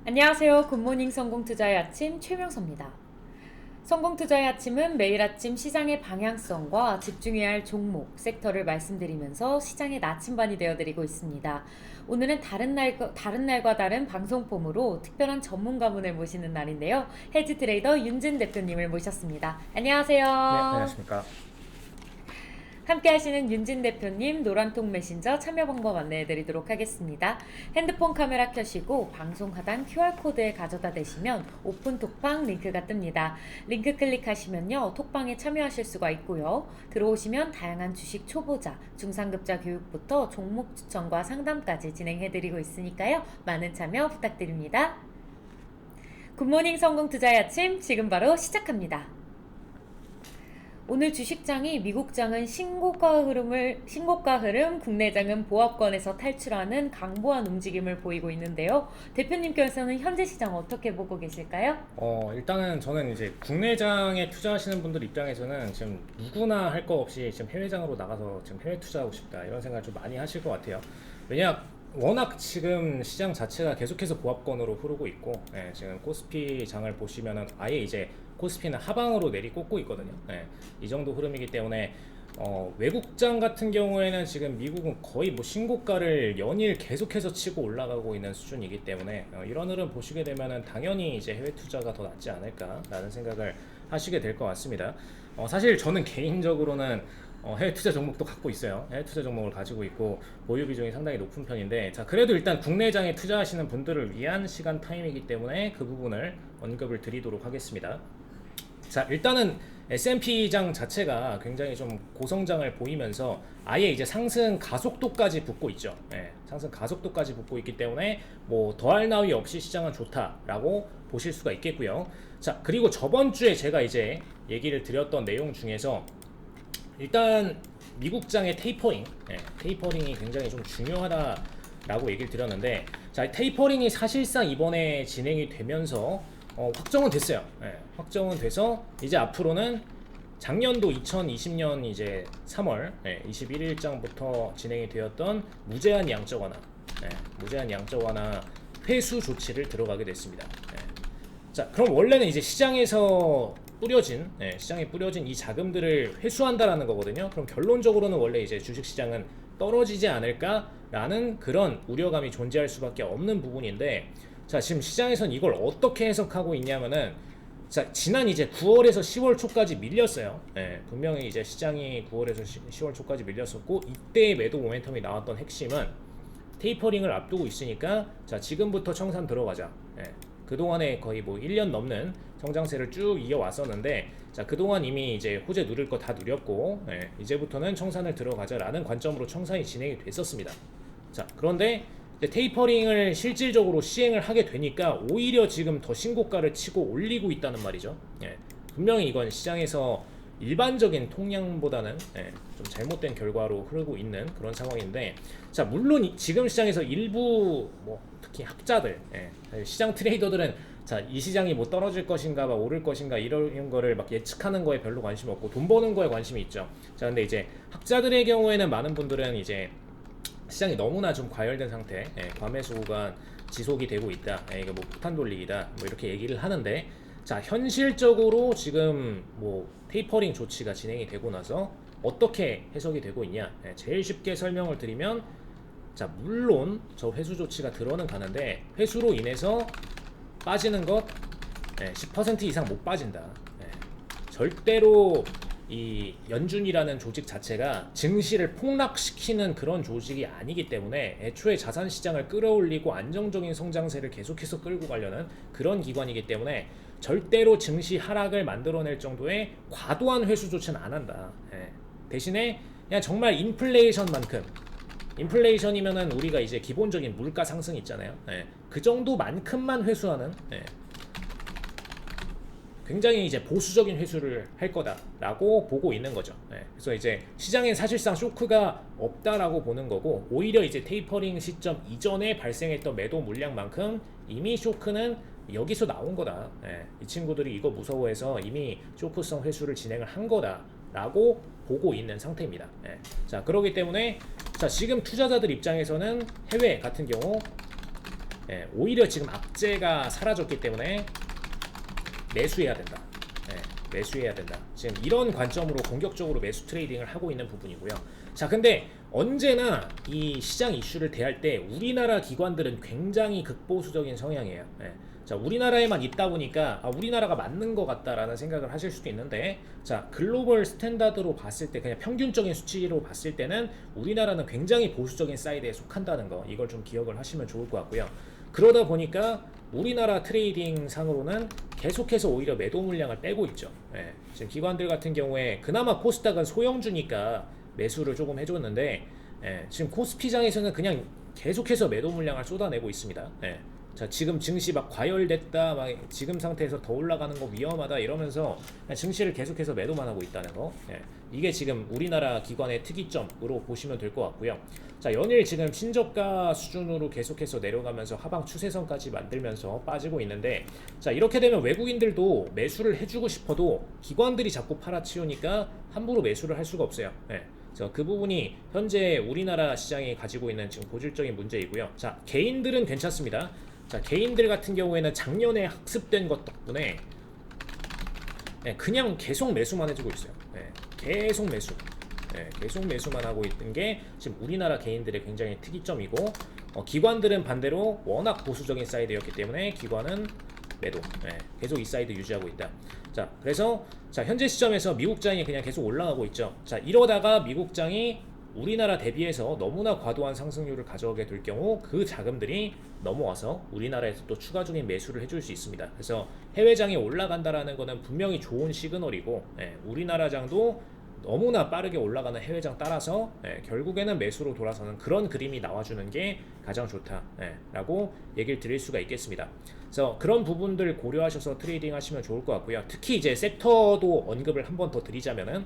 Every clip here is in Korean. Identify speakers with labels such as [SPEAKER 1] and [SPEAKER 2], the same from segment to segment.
[SPEAKER 1] 안녕하세요. 굿모닝 성공투자의 아침 최명서입니다. 성공투자의 아침은 매일 아침 시장의 방향성과 집중해야 할 종목, 섹터를 말씀드리면서 시장의 나침반이 되어드리고 있습니다. 오늘은 다른 날과 다른 방송폼으로 특별한 전문가분을 모시는 날인데요. 헤지 트레이더 윤진 대표님을 모셨습니다.
[SPEAKER 2] 네,
[SPEAKER 1] 안녕하세요.
[SPEAKER 2] 안녕하십니까.
[SPEAKER 1] 함께 하시는 윤진 대표님 노란통 메신저 참여 방법 안내해 드리도록 하겠습니다. 핸드폰 카메라 켜시고 방송 하단 QR코드에 가져다 대시면 오픈 톡방 링크가 뜹니다. 링크 클릭하시면요. 톡방에 참여하실 수가 있고요. 들어오시면 다양한 주식 초보자, 중상급자 교육부터 종목 추천과 상담까지 진행해 드리고 있으니까요. 많은 참여 부탁드립니다. 굿모닝 성공투자의 아침 지금 바로 시작합니다. 오늘 주식장이 미국장은 신고가 흐름, 국내장은 보합권에서 탈출하는 강보한 움직임을 보이고 있는데요. 대표님께서는 현재 시장 어떻게 보고 계실까요?
[SPEAKER 2] 일단은 저는 이제 국내장에 투자하시는 분들 입장에서는 지금 누구나 할 거 없이 지금 해외장으로 나가서 지금 해외 투자하고 싶다 이런 생각을 좀 많이 하실 것 같아요. 왜냐 워낙 지금 시장 자체가 계속해서 보합권으로 흐르고 있고, 지금 코스피 장을 보시면은 아예 이제 코스피는 하방으로 내리꽂고 있거든요. 이 정도 흐름이기 때문에 외국장 같은 경우에는 지금 미국은 거의 뭐 신고가를 연일 계속해서 치고 올라가고 있는 수준이기 때문에 이런 흐름 보시게 되면은 당연히 이제 해외 투자가 더 낫지 않을까라는 생각을 하시게 될 것 같습니다. 사실 저는 개인적으로는 해외 투자 종목도 갖고 있어요. 해외 투자 종목을 가지고 있고 보유 비중이 상당히 높은 편인데, 자 그래도 일단 국내장에 투자하시는 분들을 위한 시간 타임이기 때문에 그 부분을 언급을 드리도록 하겠습니다. 자 일단은 S&P장 자체가 굉장히 좀 고성장을 보이면서 아예 이제 상승 가속도까지 붙고 있죠. 상승 가속도까지 붙고 있기 때문에 뭐 더할 나위 없이 시장은 좋다라고 보실 수가 있겠고요. 자 그리고 저번 주에 제가 이제 얘기를 드렸던 내용 중에서 일단 미국장의 테이퍼링이 굉장히 좀 중요하다라고 얘기를 드렸는데, 자 테이퍼링이 사실상 이번에 진행이 되면서 확정은 됐어요. 확정은 돼서 이제 앞으로는 작년도 2020년 이제 3월 21일장부터 진행이 되었던 무제한 양적 완화 회수 조치를 들어가게 됐습니다. 자 그럼 원래는 이제 시장에 뿌려진 이 자금들을 회수한다라는 거거든요. 그럼 결론적으로는 원래 이제 주식시장은 떨어지지 않을까라는 그런 우려감이 존재할 수밖에 없는 부분인데, 자 지금 시장에선 이걸 어떻게 해석하고 있냐면은, 자 지난 이제 9월에서 10월 초까지 밀렸어요. 분명히 이제 시장이 9월에서 10월 초까지 밀렸었고, 이때의 매도 모멘텀이 나왔던 핵심은 테이퍼링을 앞두고 있으니까 자 지금부터 청산 들어가자. 그동안에 거의 뭐 1년 넘는 성장세를 쭉 이어왔었는데, 자 그동안 이미 이제 호재 누릴 거 다 누렸고, 이제부터는 청산을 들어가자라는 관점으로 청산이 진행이 됐었습니다. 자 그런데 테이퍼링을 실질적으로 시행을 하게 되니까 오히려 지금 더 신고가를 치고 올리고 있다는 말이죠. 분명히 이건 시장에서 일반적인 통량보다는 좀 잘못된 결과로 흐르고 있는 그런 상황인데, 자 물론 지금 시장에서 일부 뭐 특히 학자들, 시장 트레이더들은 자 이 시장이 뭐 떨어질 것인가 막 오를 것인가 이런 거를 막 예측하는 거에 별로 관심이 없고 돈 버는 거에 관심이 있죠. 자 근데 이제 학자들의 경우에는 많은 분들은 이제 시장이 너무나 좀 과열된 상태, 과매수 구간 지속이 되고 있다, 이게 뭐 폭탄 돌리기다 뭐 이렇게 얘기를 하는데, 자 현실적으로 지금 뭐 테이퍼링 조치가 진행이 되고 나서 어떻게 해석이 되고 있냐, 제일 쉽게 설명을 드리면, 자 물론 저 회수 조치가 들어는 가는데 회수로 인해서 빠지는 것 10% 이상 못 빠진다. 절대로 이 연준이라는 조직 자체가 증시를 폭락시키는 그런 조직이 아니기 때문에 애초에 자산 시장을 끌어올리고 안정적인 성장세를 계속해서 끌고 가려는 그런 기관이기 때문에 절대로 증시 하락을 만들어낼 정도의 과도한 회수 조치는 안 한다. 대신에 그냥 정말 인플레이션이면은 우리가 이제 기본적인 물가 상승 있잖아요. 그 정도만큼만 회수하는, 굉장히 이제 보수적인 회수를 할 거다라고 보고 있는 거죠. 그래서 이제 시장엔 사실상 쇼크가 없다라고 보는 거고, 오히려 이제 테이퍼링 시점 이전에 발생했던 매도 물량만큼 이미 쇼크는 여기서 나온 거다. 이 친구들이 이거 무서워해서 이미 쇼크성 회수를 진행을 한 거다라고 보고 있는 상태입니다. 자 그렇기 때문에 자 지금 투자자들 입장에서는 해외 같은 경우 오히려 지금 악재가 사라졌기 때문에 매수해야 된다. 매수해야 된다. 지금 이런 관점으로 공격적으로 매수 트레이딩을 하고 있는 부분이고요. 자, 근데 언제나 이 시장 이슈를 대할 때 우리나라 기관들은 굉장히 극보수적인 성향이에요. 자, 우리나라에만 있다 보니까 우리나라가 맞는 것 같다라는 생각을 하실 수도 있는데, 자, 글로벌 스탠다드로 봤을 때 그냥 평균적인 수치로 봤을 때는 우리나라는 굉장히 보수적인 사이드에 속한다는 거, 이걸 좀 기억을 하시면 좋을 것 같고요. 그러다 보니까 우리나라 트레이딩 상으로는 계속해서 오히려 매도 물량을 빼고 있죠. 지금 기관들 같은 경우에 그나마 코스닥은 소형주니까 매수를 조금 해줬는데, 지금 코스피장에서는 그냥 계속해서 매도 물량을 쏟아내고 있습니다. 자, 지금 증시 막 과열됐다, 막 지금 상태에서 더 올라가는 거 위험하다 이러면서 그냥 증시를 계속해서 매도만 하고 있다는 거. 이게 지금 우리나라 기관의 특이점으로 보시면 될 것 같고요. 자, 연일 지금 신저가 수준으로 계속해서 내려가면서 하방 추세선까지 만들면서 빠지고 있는데, 자, 이렇게 되면 외국인들도 매수를 해주고 싶어도 기관들이 자꾸 팔아치우니까 함부로 매수를 할 수가 없어요. 그 부분이 현재 우리나라 시장이 가지고 있는 지금 고질적인 문제이고요. 자, 개인들은 괜찮습니다. 자, 개인들 같은 경우에는 작년에 학습된 것 덕분에 그냥 계속 매수만 해주고 있어요. 계속 매수. 계속 매수만 하고 있는 게 지금 우리나라 개인들의 굉장히 특이점이고, 기관들은 반대로 워낙 보수적인 사이드였기 때문에 기관은 매도. 계속 이 사이드 유지하고 있다. 자, 그래서 자, 현재 시점에서 미국장이 그냥 계속 올라가고 있죠. 자, 이러다가 미국장이 우리나라 대비해서 너무나 과도한 상승률을 가져오게 될 경우 그 자금들이 넘어와서 우리나라에서 또 추가적인 매수를 해줄 수 있습니다. 그래서 해외장이 올라간다라는 것은 분명히 좋은 시그널이고, 우리나라 장도 너무나 빠르게 올라가는 해외장 따라서 결국에는 매수로 돌아서는 그런 그림이 나와주는 게 가장 좋다라고 얘기를 드릴 수가 있겠습니다. 그래서 그런 부분들 고려하셔서 트레이딩 하시면 좋을 것 같고요. 특히 이제 섹터도 언급을 한 번 더 드리자면은,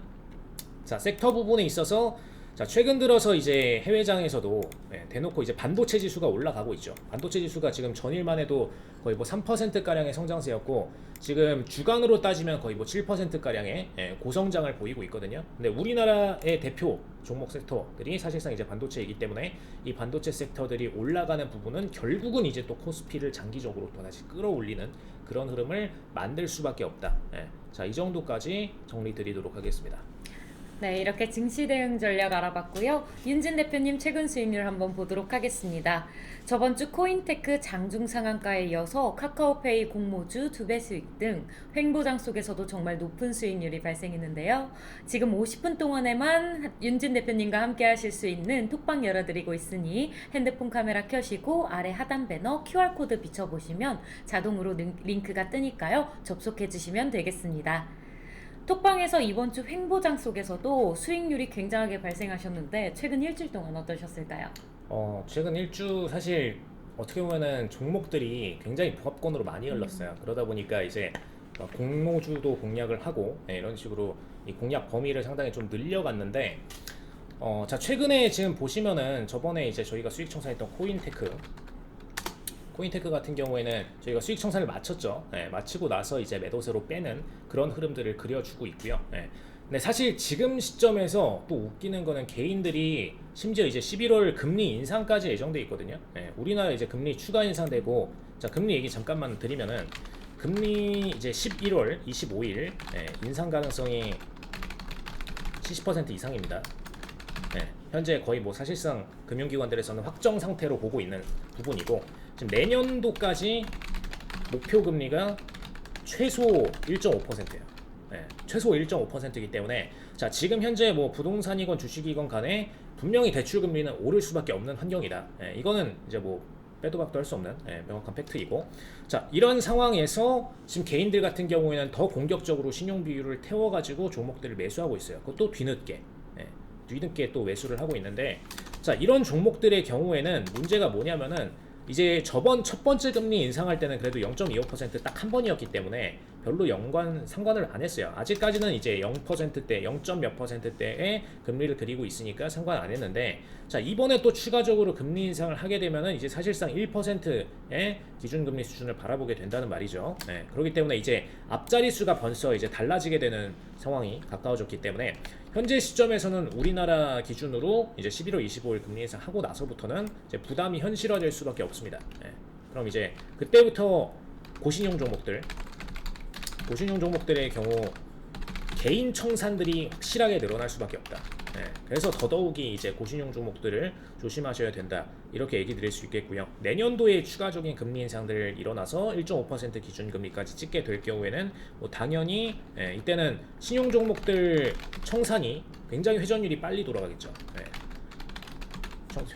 [SPEAKER 2] 자, 섹터 부분에 있어서 자, 최근 들어서 이제 해외장에서도 대놓고 이제 반도체 지수가 올라가고 있죠. 반도체 지수가 지금 전일만 해도 거의 뭐 3%가량의 성장세였고, 지금 주간으로 따지면 거의 뭐 7%가량의 고성장을 보이고 있거든요. 근데 우리나라의 대표 종목 섹터들이 사실상 이제 반도체이기 때문에 이 반도체 섹터들이 올라가는 부분은 결국은 이제 또 코스피를 장기적으로 또 다시 끌어올리는 그런 흐름을 만들 수밖에 없다. 자, 이 정도까지 정리 드리도록 하겠습니다.
[SPEAKER 1] 네, 이렇게 증시 대응 전략 알아봤고요. 윤진 대표님 최근 수익률 한번 보도록 하겠습니다. 저번 주 코인테크 장중 상한가에 이어서 카카오페이 공모주 2배 수익 등 횡보장 속에서도 정말 높은 수익률이 발생했는데요. 지금 50분 동안에만 윤진 대표님과 함께 하실 수 있는 톡방 열어드리고 있으니 핸드폰 카메라 켜시고 아래 하단 배너 QR코드 비춰보시면 자동으로 링크가 뜨니까요. 접속해 주시면 되겠습니다. 톡방에서 이번 주 횡보장 속에서도 수익률이 굉장하게 발생하셨는데 최근 일주일 동안 어떠셨을까요?
[SPEAKER 2] 최근 일주 사실 어떻게 보면은 종목들이 굉장히 복합권으로 많이 흘렀어요. 그러다 보니까 이제 공모주도 공략을 하고 이런 식으로 이 공략 범위를 상당히 좀 늘려갔는데, 자, 최근에 지금 보시면은 저번에 이제 저희가 수익 청산했던 코인테크 같은 경우에는 저희가 수익 청산을 마쳤죠. 마치고 나서 이제 매도세로 빼는 그런 흐름들을 그려주고 있고요. 근데 사실 지금 시점에서 또 웃기는 거는 개인들이 심지어 이제 11월 금리 인상까지 예정돼 있거든요. 우리나라 이제 금리 추가 인상되고, 자, 금리 얘기 잠깐만 드리면은 금리 이제 11월 25일 인상 가능성이 70% 이상입니다. 현재 거의 뭐 사실상 금융기관들에서는 확정 상태로 보고 있는 부분이고, 지금 내년도까지 목표 금리가 최소 1.5%예요. 최소 1.5%이기 때문에, 자, 지금 현재 뭐 부동산이건 주식이건 간에 분명히 대출 금리는 오를 수밖에 없는 환경이다. 이거는 이제 뭐 빼도 박도 할 수 없는 명확한 팩트이고, 자, 이런 상황에서 지금 개인들 같은 경우에는 더 공격적으로 신용 비율을 태워가지고 종목들을 매수하고 있어요. 그것도 뒤늦게 또 매수를 하고 있는데, 자, 이런 종목들의 경우에는 문제가 뭐냐면은 이제 저번 첫 번째 금리 인상할 때는 그래도 0.25% 딱 한 번이었기 때문에 별로 상관을 안 했어요. 아직까지는 이제 0%대, 0. 몇 %대의 금리를 그리고 있으니까 상관 안 했는데, 자, 이번에 또 추가적으로 금리 인상을 하게 되면은 이제 사실상 1%의 기준금리 수준을 바라보게 된다는 말이죠. 그렇기 때문에 이제 앞자리수가 벌써 이제 달라지게 되는 상황이 가까워졌기 때문에 현재 시점에서는 우리나라 기준으로 이제 11월 25일 금리 인상 하고 나서부터는 이제 부담이 현실화될 수밖에 없습니다. 그럼 이제 그때부터 고신용 종목들의 경우 개인 청산들이 확실하게 늘어날 수밖에 없다. 그래서 더더욱이 이제 고신용 종목들을 조심하셔야 된다. 이렇게 얘기 드릴 수 있겠고요. 내년도에 추가적인 금리 인상들 일어나서 1.5% 기준금리까지 찍게 될 경우에는 뭐 당연히 이때는 신용 종목들 청산이 굉장히 회전율이 빨리 돌아가겠죠.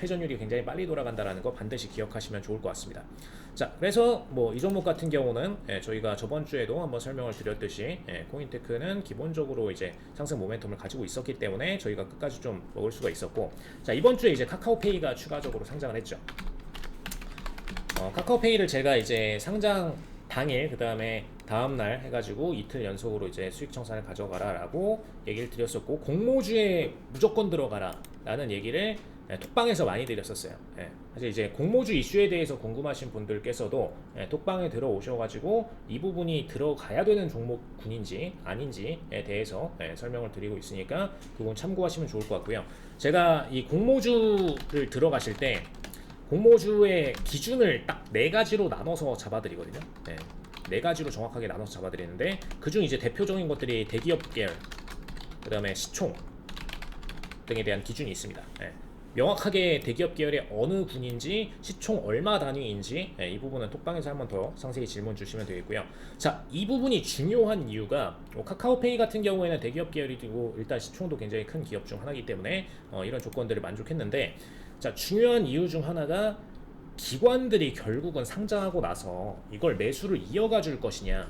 [SPEAKER 2] 회전율이 굉장히 빨리 돌아간다는 거 반드시 기억하시면 좋을 것 같습니다. 자, 그래서 뭐 이 종목 같은 경우는 저희가 저번 주에도 한번 설명을 드렸듯이 코인테크는 기본적으로 이제 상승 모멘텀을 가지고 있었기 때문에 저희가 끝까지 좀 먹을 수가 있었고, 자, 이번 주에 이제 카카오페이가 추가적으로 상장을 했죠. 카카오페이를 제가 이제 상장 당일, 그 다음에 다음날 해가지고 이틀 연속으로 이제 수익 청산을 가져가라 라고 얘기를 드렸었고, 공모주에 무조건 들어가라 라는 얘기를 톡방에서 많이 드렸었어요. 사실 이제 공모주 이슈에 대해서 궁금하신 분들께서도 톡방에 들어오셔가지고 이 부분이 들어가야 되는 종목군인지 아닌지에 대해서 설명을 드리고 있으니까 그 부분 참고하시면 좋을 것 같고요. 제가 이 공모주를 들어가실 때 공모주의 기준을 딱 4가지로 나눠서 잡아드리거든요. 네 가지로 정확하게 나눠서 잡아드리는데, 그중 이제 대표적인 것들이 대기업 계열, 그 다음에 시총 등에 대한 기준이 있습니다. 명확하게 대기업 계열의 어느 분인지, 시총 얼마 단위인지 이 부분은 톡방에서 한번 더 상세히 질문 주시면 되겠고요. 자, 이 부분이 중요한 이유가 카카오페이 같은 경우에는 대기업 계열이고 일단 시총도 굉장히 큰 기업 중 하나이기 때문에 이런 조건들을 만족했는데, 자, 중요한 이유 중 하나가 기관들이 결국은 상장하고 나서 이걸 매수를 이어가 줄 것이냐,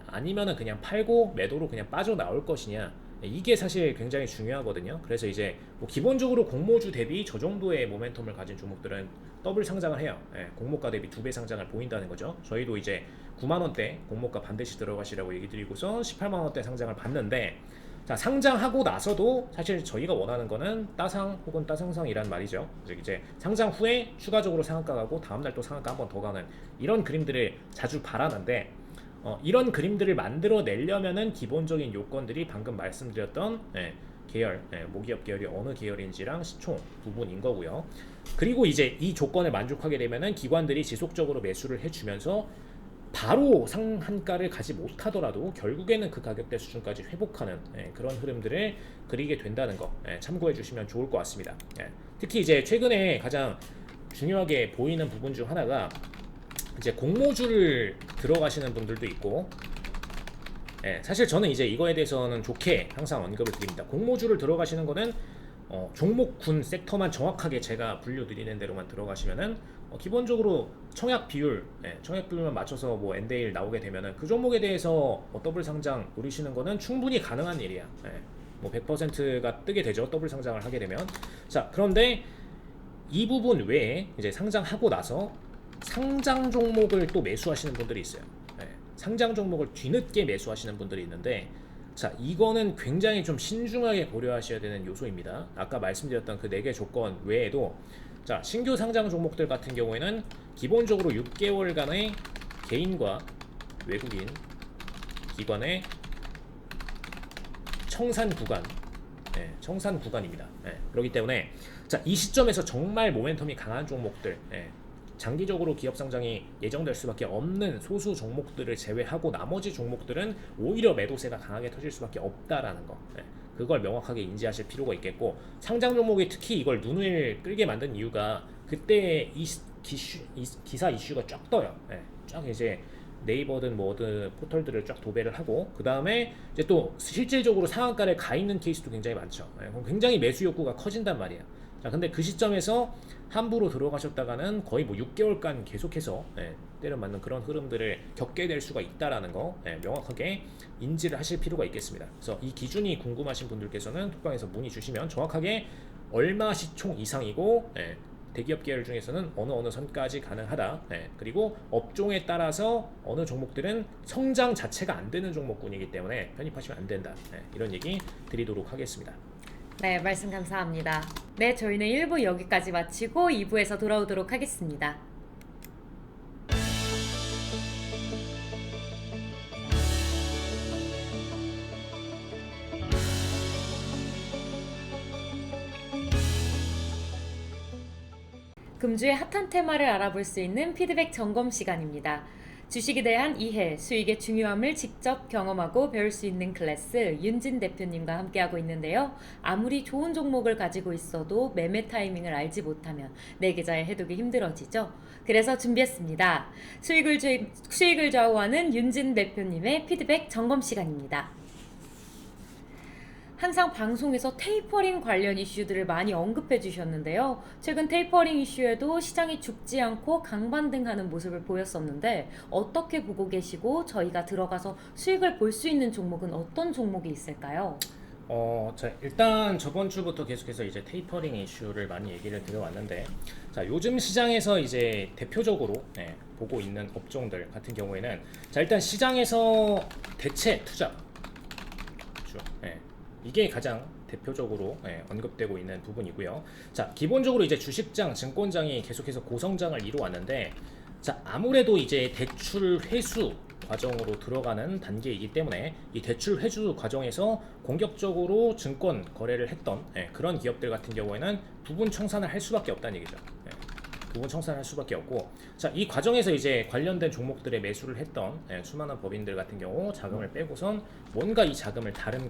[SPEAKER 2] 아니면은 그냥 팔고 매도로 그냥 빠져나올 것이냐, 이게 사실 굉장히 중요하거든요. 그래서 이제 뭐 기본적으로 공모주 대비 저 정도의 모멘텀을 가진 종목들은 더블 상장을 해요. 공모가 대비 2배 상장을 보인다는 거죠. 저희도 이제 9만원대 공모가 반드시 들어가시라고 얘기 드리고서 18만원대 상장을 봤는데, 자, 상장하고 나서도 사실 저희가 원하는 거는 따상 혹은 따상상이란 말이죠. 즉 이제 상장 후에 추가적으로 상한가 가고 다음날 또 상한가 한 번 더 가는 이런 그림들을 자주 바라는데, 이런 그림들을 만들어내려면은 기본적인 요건들이 방금 말씀드렸던 계열, 모기업 계열이 어느 계열인지랑 시총 부분인 거고요. 그리고 이제 이 조건을 만족하게 되면은 기관들이 지속적으로 매수를 해주면서 바로 상한가를 가지 못하더라도 결국에는 그 가격대 수준까지 회복하는 그런 흐름들을 그리게 된다는 거 참고해 주시면 좋을 것 같습니다. 특히 이제 최근에 가장 중요하게 보이는 부분 중 하나가 이제 공모주를 들어가시는 분들도 있고, 사실 저는 이제 이거에 대해서는 좋게 항상 언급을 드립니다. 공모주를 들어가시는 거는 종목군 섹터만 정확하게 제가 분류드리는 대로만 들어가시면은 기본적으로 청약 비율만 맞춰서 뭐 엔데일 나오게 되면은 그 종목에 대해서 더블 상장 노리시는 거는 충분히 가능한 일이야. 뭐 100%가 뜨게 되죠. 더블 상장을 하게 되면. 자, 그런데 이 부분 외에 이제 상장하고 나서 상장 종목을 또 매수하시는 분들이 있어요. 상장 종목을 뒤늦게 매수하시는 분들이 있는데, 자, 이거는 굉장히 좀 신중하게 고려하셔야 되는 요소입니다. 아까 말씀드렸던 그 4개 조건 외에도, 자, 신규 상장 종목들 같은 경우에는 기본적으로 6개월간의 개인과 외국인 기관의 청산 구간입니다. 그렇기 때문에, 자, 이 시점에서 정말 모멘텀이 강한 종목들, 장기적으로 기업 상장이 예정될 수밖에 없는 소수 종목들을 제외하고 나머지 종목들은 오히려 매도세가 강하게 터질 수밖에 없다라는 거, 그걸 명확하게 인지하실 필요가 있겠고, 상장 종목이 특히 이걸 눈을 끌게 만든 이유가 그때 기사 이슈가 쫙 떠요. 쫙 이제 네이버든 뭐든 포털들을 쫙 도배를 하고, 그 다음에 이제 또 실질적으로 상한가를 가 있는 케이스도 굉장히 많죠. 그럼 굉장히 매수 욕구가 커진단 말이에요. 자, 근데 그 시점에서 함부로 들어가셨다가는 거의 뭐 6개월간 계속해서 때려 맞는 그런 흐름들을 겪게 될 수가 있다라는 거 명확하게 인지를 하실 필요가 있겠습니다. 그래서 이 기준이 궁금하신 분들께서는 톡방에서 문의 주시면 정확하게 얼마 시총 이상이고 대기업 계열 중에서는 어느 선까지 가능하다. 그리고 업종에 따라서 어느 종목들은 성장 자체가 안 되는 종목군이기 때문에 편입하시면 안 된다. 이런 얘기 드리도록 하겠습니다.
[SPEAKER 1] 네, 말씀 감사합니다. 네, 저희는 1부 여기까지 마치고 2부에서 돌아오도록 하겠습니다. 금주의 핫한 테마를 알아볼 수 있는 피드백 점검 시간입니다. 주식에 대한 이해, 수익의 중요함을 직접 경험하고 배울 수 있는 클래스 윤진 대표님과 함께하고 있는데요. 아무리 좋은 종목을 가지고 있어도 매매 타이밍을 알지 못하면 내 계좌에 해두기 힘들어지죠. 그래서 준비했습니다. 수익을 좌우하는 윤진 대표님의 피드백 점검 시간입니다. 항상 방송에서 테이퍼링 관련 이슈들을 많이 언급해 주셨는데요. 최근 테이퍼링 이슈에도 시장이 죽지 않고 강반등하는 모습을 보였었는데 어떻게 보고 계시고 저희가 들어가서 수익을 볼 수 있는 종목은 어떤 종목이 있을까요?
[SPEAKER 2] 자, 일단 저번 주부터 계속해서 이제 테이퍼링 이슈를 많이 얘기를 드려왔는데, 자, 요즘 시장에서 이제 대표적으로 보고 있는 업종들 같은 경우에는, 자, 일단 시장에서 대체 투자, 이게 가장 대표적으로 언급되고 있는 부분이고요. 자, 기본적으로 이제 주식장, 증권장이 계속해서 고성장을 이루어왔는데, 자, 아무래도 이제 대출 회수 과정으로 들어가는 단계이기 때문에 이 대출 회수 과정에서 공격적으로 증권 거래를 했던 그런 기업들 같은 경우에는 부분 청산을 할 수밖에 없다는 얘기죠. 부분 청산을 할 수밖에 없고, 자, 이 과정에서 이제 관련된 종목들에 매수를 했던 수많은 법인들 같은 경우 자금을 빼고선 뭔가 이 자금을 다른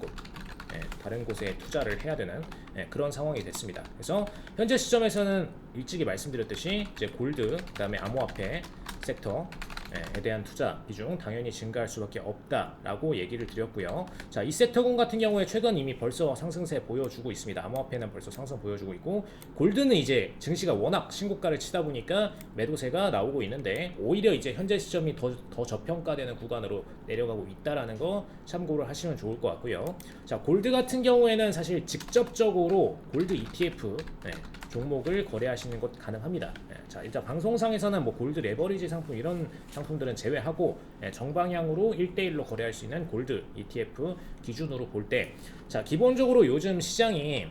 [SPEAKER 2] 곳에 투자를 해야 되는 그런 상황이 됐습니다. 그래서 현재 시점에서는 일찍이 말씀드렸듯이 이제 골드, 그다음에 암호화폐 섹터에 대한 투자 비중 당연히 증가할 수밖에 없다라고 얘기를 드렸고요. 자, 이 섹터군 같은 경우에 최근 이미 벌써 상승세 보여주고 있습니다. 암호화폐는 벌써 상승 보여주고 있고, 골드는 이제 증시가 워낙 신고가를 치다 보니까 매도세가 나오고 있는데 오히려 이제 현재 시점이 더 저평가되는 구간으로 내려가고 있다라는 거 참고를 하시면 좋을 것 같고요. 자, 골드 같은 경우에는 사실 직접적으로 골드 ETF 종목을 거래하시는 것 가능합니다. 자, 일단 방송상에서는 뭐 골드 레버리지 상품 이런 상품들은 제외하고 정방향으로 1대1로 거래할 수 있는 골드 ETF 기준으로 볼 때, 자, 기본적으로 요즘 시장이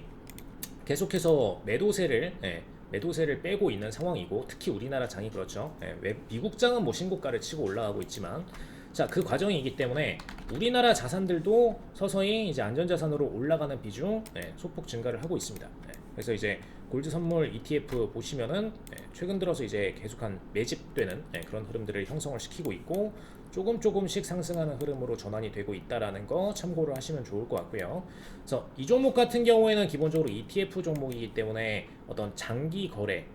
[SPEAKER 2] 계속해서 매도세를 빼고 있는 상황이고, 특히 우리나라 장이 그렇죠. 미국 장은 뭐 신고가를 치고 올라가고 있지만, 자, 그 과정이기 때문에 우리나라 자산들도 서서히 이제 안전자산으로 올라가는 비중 소폭 증가를 하고 있습니다. 그래서 이제 골드 선물 ETF 보시면은 최근 들어서 이제 계속한 매집되는 그런 흐름들을 형성을 시키고 있고, 조금씩 상승하는 흐름으로 전환이 되고 있다라는 거 참고를 하시면 좋을 것 같고요. 그래서 이 종목 같은 경우에는 기본적으로 ETF 종목이기 때문에 어떤 장기 거래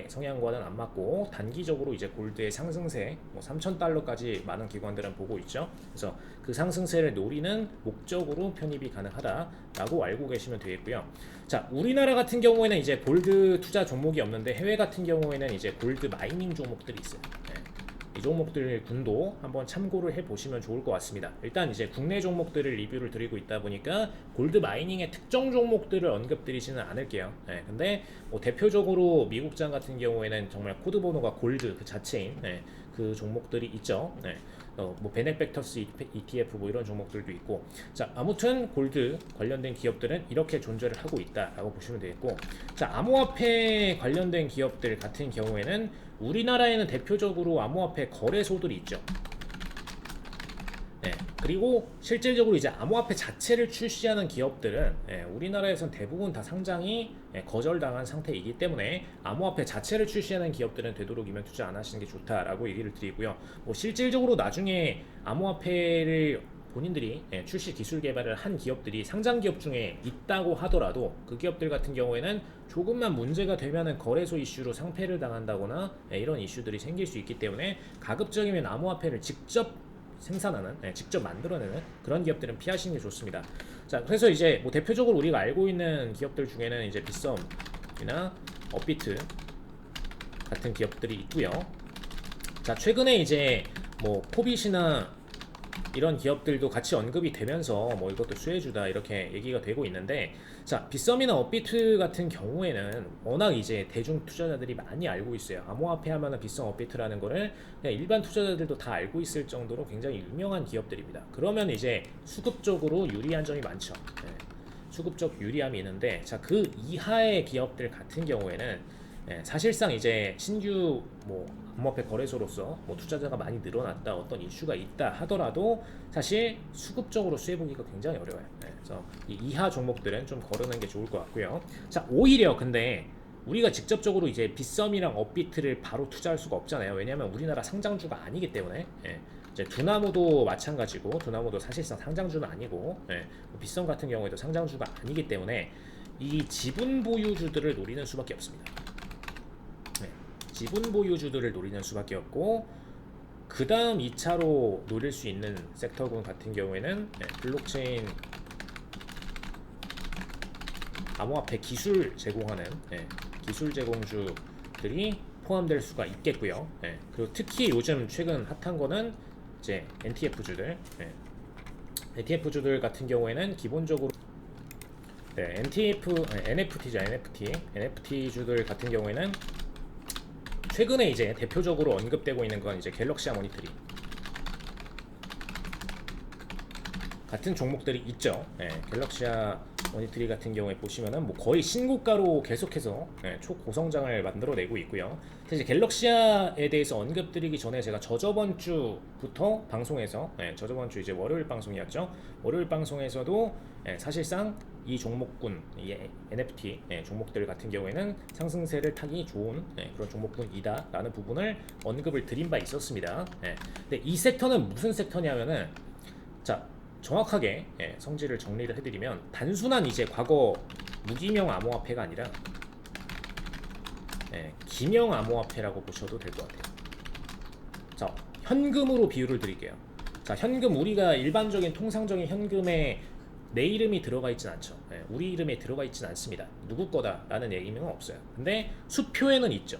[SPEAKER 2] 성향과는 안 맞고, 단기적으로 이제 골드의 상승세 뭐 3,000달러까지 많은 기관들은 보고 있죠. 그래서 그 상승세를 노리는 목적으로 편입이 가능하다라고 알고 계시면 되겠고요. 자, 우리나라 같은 경우에는 이제 골드 투자 종목이 없는데, 해외 같은 경우에는 이제 골드 마이닝 종목들이 있어요. 이 종목들 군도 한번 참고를 해보시면 좋을 것 같습니다. 일단 이제 국내 종목들을 리뷰를 드리고 있다 보니까 골드 마이닝의 특정 종목들을 언급드리지는 않을게요. 근데 뭐 대표적으로 미국장 같은 경우에는 정말 코드 번호가 골드 그 자체인 그 종목들이 있죠. 뭐 베넥벡터스 ETF 뭐 이런 종목들도 있고, 자, 아무튼 골드 관련된 기업들은 이렇게 존재를 하고 있다라고 보시면 되겠고, 자, 암호화폐 관련된 기업들 같은 경우에는 우리나라에는 대표적으로 암호화폐 거래소들이 있죠. 그리고 실질적으로 이제 암호화폐 자체를 출시하는 기업들은 우리나라에선 대부분 다 상장이 거절당한 상태이기 때문에 암호화폐 자체를 출시하는 기업들은 되도록이면 투자 안 하시는 게 좋다라고 얘기를 드리고요. 뭐 실질적으로 나중에 암호화폐를 본인들이 출시 기술 개발을 한 기업들이 상장 기업 중에 있다고 하더라도 그 기업들 같은 경우에는 조금만 문제가 되면은 거래소 이슈로 상폐를 당한다거나 이런 이슈들이 생길 수 있기 때문에 가급적이면 암호화폐를 직접 생산하는, 직접 만들어내는 그런 기업들은 피하시는 게 좋습니다. 자, 그래서 이제 뭐 대표적으로 우리가 알고 있는 기업들 중에는 이제 빗썸이나 업비트 같은 기업들이 있고요. 자, 최근에 이제 뭐 코빗이나 이런 기업들도 같이 언급이 되면서 뭐 이것도 수혜주다 이렇게 얘기가 되고 있는데, 자, 빗썸이나 업비트 같은 경우에는 워낙 이제 대중 투자자들이 많이 알고 있어요. 암호화폐 하면은 빗썸 업비트라는 거를 그냥 일반 투자자들도 다 알고 있을 정도로 굉장히 유명한 기업들입니다. 그러면 이제 수급적으로 유리한 점이 많죠. 수급적 유리함이 있는데, 자, 그 이하의 기업들 같은 경우에는 사실상 이제 신규 뭐 암호화폐 거래소로서 뭐 투자자가 많이 늘어났다, 어떤 이슈가 있다 하더라도 사실 수급적으로 수혜보기가 굉장히 어려워요. 그래서 이 이하 종목들은 좀 거르는 게 좋을 것 같고요. 자, 오히려 근데 우리가 직접적으로 이제 빗썸이랑 업비트를 바로 투자할 수가 없잖아요. 왜냐하면 우리나라 상장주가 아니기 때문에. 예. 이제 두나무도 마찬가지고, 두나무도 사실상 상장주는 아니고, 예. 빗썸 같은 경우에도 상장주가 아니기 때문에 이 지분 보유주들을 노리는 수밖에 없습니다. 예. 지분 보유주들을 노리는 수밖에 없고, 그 다음 2차로 노릴 수 있는 섹터군 같은 경우에는 블록체인 암호화폐 기술 제공하는 기술 제공주들이 포함될 수가 있겠고요. 그리고 특히 요즘 최근 핫한 거는 이제 NTF주들, NTF주들 같은 경우에는 기본적으로 NFT죠, NFT주들 같은 경우에는 최근에 이제 대표적으로 언급되고 있는 건 이제 갤럭시아 모니터리 같은 종목들이 있죠. 갤럭시아 모니터리 같은 경우에 보시면은 뭐 거의 신고가로 계속해서 초고성장을 만들어내고 있고요. 사실 갤럭시아에 대해서 언급드리기 전에 제가 저저번 주부터 방송에서 저저번 주 이제 월요일 방송이었죠. 월요일 방송에서도 사실상 이 종목군, 이 NFT 종목들 같은 경우에는 상승세를 타기 좋은 그런 종목군이다라는 부분을 언급을 드린 바 있었습니다. 근데 이 섹터는 무슨 섹터냐면은, 자, 정확하게 성질을 정리를 해드리면 단순한 이제 과거 무기명 암호화폐가 아니라 기명 암호화폐라고 보셔도 될 것 같아요. 자, 현금으로 비유를 드릴게요. 자, 현금, 우리가 일반적인 통상적인 현금에 내 이름이 들어가 있진 않죠. 우리 이름에 들어가 있진 않습니다. 누구 거다라는 얘기는 없어요. 근데 수표에는 있죠.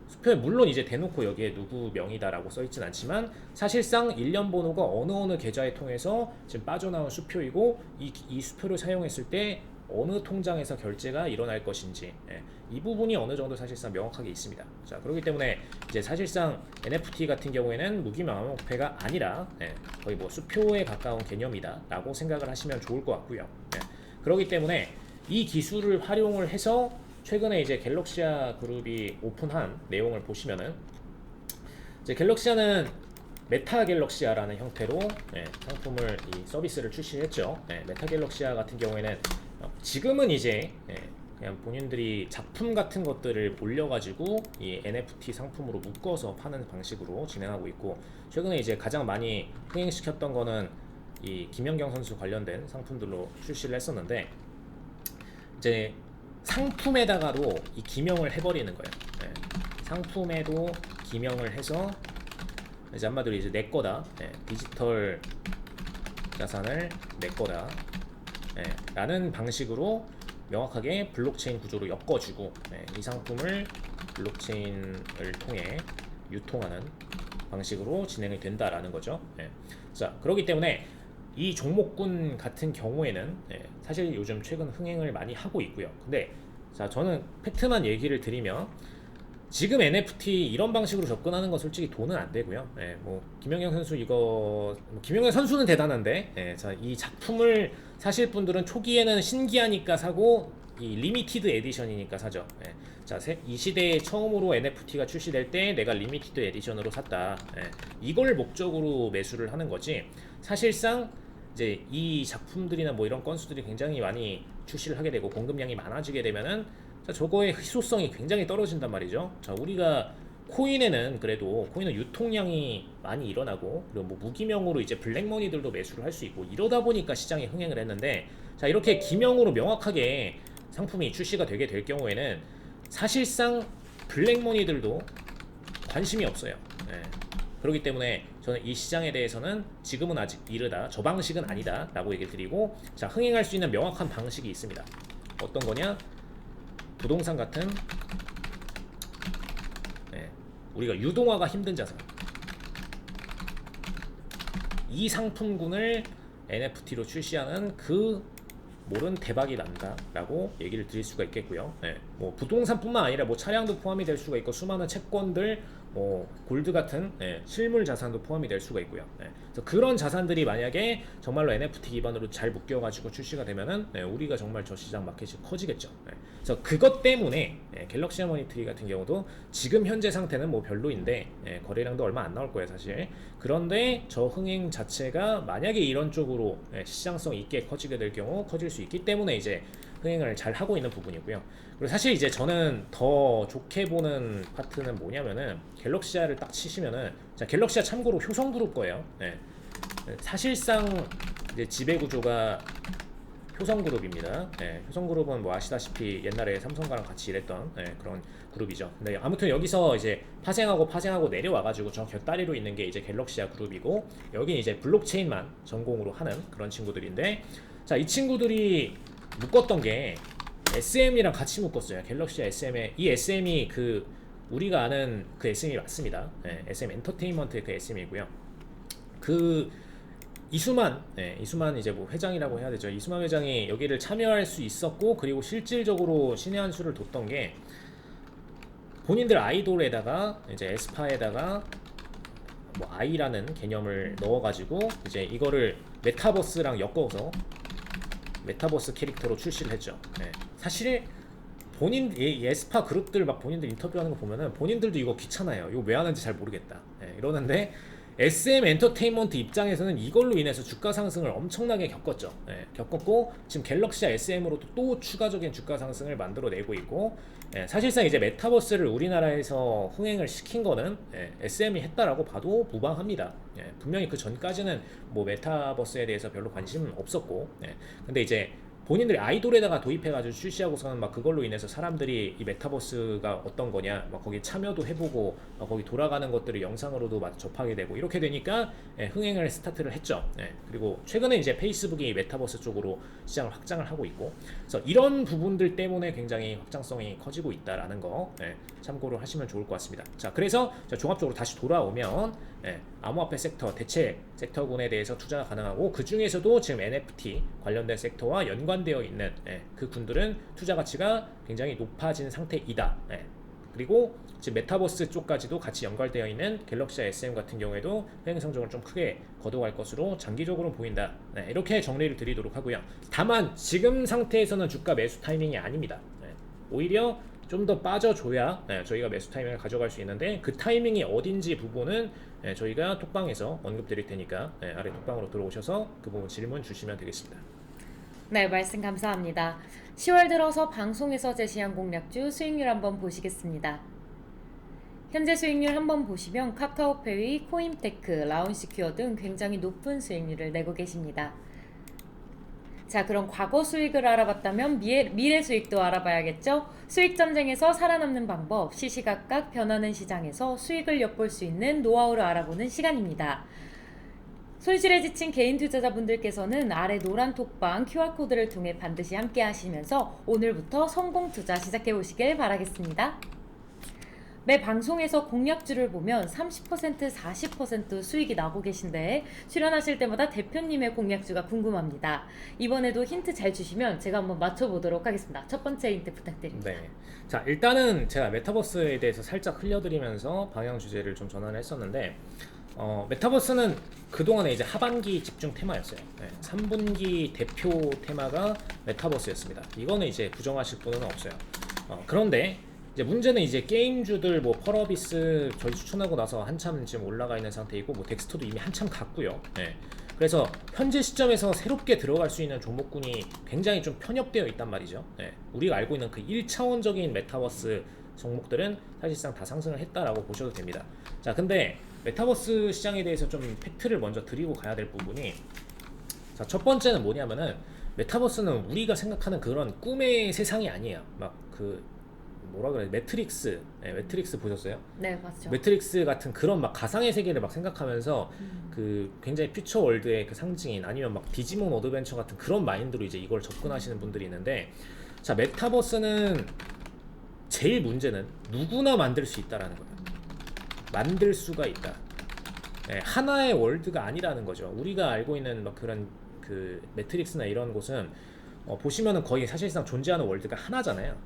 [SPEAKER 2] 수표에 물론 이제 대놓고 여기에 누구 명의다라고 써있진 않지만 사실상 일련 번호가 어느 계좌에 통해서 지금 빠져나온 수표이고, 이 수표를 사용했을 때 어느 통장에서 결제가 일어날 것인지, 이 부분이 어느 정도 사실상 명확하게 있습니다. 자, 그렇기 때문에 이제 사실상 NFT 같은 경우에는 무기명 암호화폐가 아니라 거의 뭐 수표에 가까운 개념이다라고 생각을 하시면 좋을 것 같고요. 그렇기 때문에 이 기술을 활용을 해서 최근에 이제 갤럭시아 그룹이 오픈한 내용을 보시면은, 이제 갤럭시아는 메타 갤럭시아라는 형태로 상품을, 이 서비스를 출시했죠. 메타 갤럭시아 같은 경우에는 지금은 이제 그냥 본인들이 작품 같은 것들을 올려가지고 이 NFT 상품으로 묶어서 파는 방식으로 진행하고 있고, 최근에 이제 가장 많이 흥행시켰던 거는 이 김연경 선수 관련된 상품들로 출시를 했었는데, 이제 상품에다가도 이 기명을 해버리는 거예요. 상품에도 기명을 해서 이제 한마디로 이제 내 거다, 디지털 자산을 내 거다, 라는 방식으로 명확하게 블록체인 구조로 엮어주고 이 상품을 블록체인을 통해 유통하는 방식으로 진행이 된다라는 거죠. 자, 그렇기 때문에 이 종목군 같은 경우에는 사실 요즘 최근 흥행을 많이 하고 있고요. 근데 자, 저는 팩트만 얘기를 드리면 지금 NFT 이런 방식으로 접근하는 건 솔직히 돈은 안 되고요. 뭐 김연경 선수 이거, 김연경 선수는 대단한데, 자, 이 작품을 사실 분들은 초기에는 신기하니까 사고 이 리미티드 에디션이니까 사죠. 자, 이 시대에 처음으로 NFT가 출시될 때 내가 리미티드 에디션으로 샀다. 이걸 목적으로 매수를 하는 거지. 사실상 이제 이 작품들이나 뭐 이런 건수들이 굉장히 많이 출시를 하게 되고 공급량이 많아지게 되면은, 자, 저거의 희소성이 굉장히 떨어진단 말이죠. 자, 우리가 코인에는 그래도 코인은 유통량이 많이 일어나고, 그리고 뭐 무기명으로 이제 블랙머니들도 매수를 할 수 있고, 이러다 보니까 시장이 흥행을 했는데, 자, 이렇게 기명으로 명확하게 상품이 출시가 되게 될 경우에는 사실상 블랙머니들도 관심이 없어요. 그렇기 때문에 저는 이 시장에 대해서는 지금은 아직 이르다, 저 방식은 아니다 라고 얘기를 드리고, 자, 흥행할 수 있는 명확한 방식이 있습니다. 어떤 거냐? 부동산 같은 우리가 유동화가 힘든 자산, 이 상품군을 NFT로 출시하는 그 몰은 대박이 난다 라고 얘기를 드릴 수가 있겠고요. 뭐 부동산뿐만 아니라 뭐 차량도 포함이 될 수가 있고, 수많은 채권들, 뭐 골드 같은 실물 자산도 포함이 될 수가 있고요. 그래서 그런 자산들이 만약에 정말로 NFT 기반으로 잘 묶여가지고 출시가 되면은 우리가 정말 저 시장 마켓이 커지겠죠. 그래서 그것 때문에 갤럭시 하모니 트리 같은 경우도 지금 현재 상태는 뭐 별로인데 거래량도 얼마 안 나올 거예요 사실. 그런데 저 흥행 자체가 만약에 이런 쪽으로 시장성 있게 커지게 될 경우 커질 수 있기 때문에 이제 흥행을 잘 하고 있는 부분이고요. 그리고 사실 이제 저는 더 좋게 보는 파트는 뭐냐면은 갤럭시아를 딱 치시면은, 자 갤럭시아 참고로 효성그룹 거예요. 사실상 이제 지배 구조가 효성그룹입니다. 효성그룹은 뭐 아시다시피 옛날에 삼성과랑 같이 일했던 그런 그룹이죠. 근데 아무튼 여기서 이제 파생하고 내려와가지고 저 곁다리로 있는 게 이제 갤럭시아 그룹이고, 여기 이제 블록체인만 전공으로 하는 그런 친구들인데, 자 이 친구들이 묶었던 게 SM이랑 같이 묶었어요. 갤럭시아 SM에, 이 SM이 그 우리가 아는 그 SM이 맞습니다. SM 엔터테인먼트의 그 SM이고요. 그 이수만 이제 뭐 회장이라고 해야 되죠. 이수만 회장이 여기를 참여할 수 있었고, 그리고 실질적으로 신의 한 수를 뒀던 게 본인들 아이돌에다가 이제 에스파에다가 뭐 아이라는 개념을 넣어가지고 이제 이거를 메타버스랑 엮어서 메타버스 캐릭터로 출시를 했죠. 사실 이 에스파 그룹들 막 본인들 인터뷰하는 거 보면은 본인들도 이거 귀찮아요. 이거 왜 하는지 잘 모르겠다. 이러는데 SM 엔터테인먼트 입장에서는 이걸로 인해서 주가 상승을 엄청나게 겪었죠. 겪었고 지금 갤럭시아 SM으로도 또 추가적인 주가 상승을 만들어내고 있고, 사실상 이제 메타버스를 우리나라에서 흥행을 시킨 거는 SM이 했다라고 봐도 무방합니다. 분명히 그 전까지는 뭐 메타버스에 대해서 별로 관심은 없었고, 근데 이제 본인들이 아이돌에다가 도입해가지고 출시하고서는 막 그걸로 인해서 사람들이 이 메타버스가 어떤 거냐, 막 거기 참여도 해보고, 막 거기 돌아가는 것들을 영상으로도 막 접하게 되고, 이렇게 되니까 흥행을 스타트를 했죠. 그리고 최근에 이제 페이스북이 메타버스 쪽으로 시장을 확장을 하고 있고, 그래서 이런 부분들 때문에 굉장히 확장성이 커지고 있다라는 거 참고를 하시면 좋을 것 같습니다. 자, 그래서 종합적으로 다시 돌아오면 암호화폐 섹터, 대체 섹터군에 대해서 투자가 가능하고, 그 중에서도 지금 NFT 관련된 섹터와 연관되어 있는 그 군들은 투자 가치가 굉장히 높아진 상태이다. 그리고 지금 메타버스 쪽까지도 같이 연관되어 있는 갤럭시아 SM 같은 경우에도 흥행 성적을 좀 크게 거둬갈 것으로 장기적으로 보인다. 이렇게 정리를 드리도록 하고요. 다만 지금 상태에서는 주가 매수 타이밍이 아닙니다. 오히려 좀 더 빠져줘야 저희가 매수 타이밍을 가져갈 수 있는데, 그 타이밍이 어딘지 부분은 저희가 톡방에서 언급드릴 테니까 아래 톡방으로 들어오셔서 그 부분 질문 주시면 되겠습니다.
[SPEAKER 1] 네, 말씀 감사합니다. 10월 들어서 방송에서 제시한 공략주 수익률 한번 보시겠습니다. 현재 수익률 한번 보시면 카카오페이, 코인테크, 라운시큐어 등 굉장히 높은 수익률을 내고 계십니다. 자, 그럼 과거 수익을 알아봤다면 미래 수익도 알아봐야겠죠? 수익 전쟁에서 살아남는 방법, 시시각각 변하는 시장에서 수익을 엿볼 수 있는 노하우를 알아보는 시간입니다. 손실에 지친 개인 투자자분들께서는 아래 노란 톡방 QR코드를 통해 반드시 함께 하시면서 오늘부터 성공 투자 시작해 보시길 바라겠습니다. 매 방송에서 공략주를 보면 30%, 40% 수익이 나고 계신데 출연하실 때마다 대표님의 공략주가 궁금합니다. 이번에도 힌트 잘 주시면 제가 한번 맞춰보도록 하겠습니다. 첫 번째 힌트 부탁드립니다.
[SPEAKER 2] 네. 자, 일단은 제가 메타버스에 대해서 살짝 흘려드리면서 방향 주제를 좀 전환을 했었는데, 메타버스는 그동안에 이제 하반기 집중 테마였어요. 3분기 대표 테마가 메타버스였습니다. 이거는 이제 부정하실 분은 없어요. 그런데 이제 문제는 이제 게임주들 뭐 펄어비스 저희 추천하고 나서 한참 지금 올라가 있는 상태이고, 뭐 덱스터도 이미 한참 갔고요. 그래서 현재 시점에서 새롭게 들어갈 수 있는 종목군이 굉장히 좀 편협되어 있단 말이죠. 우리가 알고 있는 그 1차원적인 메타버스 종목들은 사실상 다 상승을 했다라고 보셔도 됩니다. 자, 근데 메타버스 시장에 대해서 좀 팩트를 먼저 드리고 가야 될 부분이, 자, 첫 번째는 뭐냐면은 메타버스는 우리가 생각하는 그런 꿈의 세상이 아니에요. 막 그 뭐라 그래, 매트릭스 보셨어요?
[SPEAKER 1] 네, 맞죠.
[SPEAKER 2] 매트릭스 같은 그런 막 가상의 세계를 막 생각하면서 그 굉장히 퓨처 월드의 그 상징인, 아니면 막 디지몬 어드벤처 같은 그런 마인드로 이제 이걸 접근하시는 분들이 있는데, 자, 메타버스는 제일 문제는 누구나 만들 수 있다라는 거예요. 만들 수가 있다. 하나의 월드가 아니라는 거죠. 우리가 알고 있는 막 그런 그 매트릭스나 이런 곳은 보시면은 거의 사실상 존재하는 월드가 하나잖아요.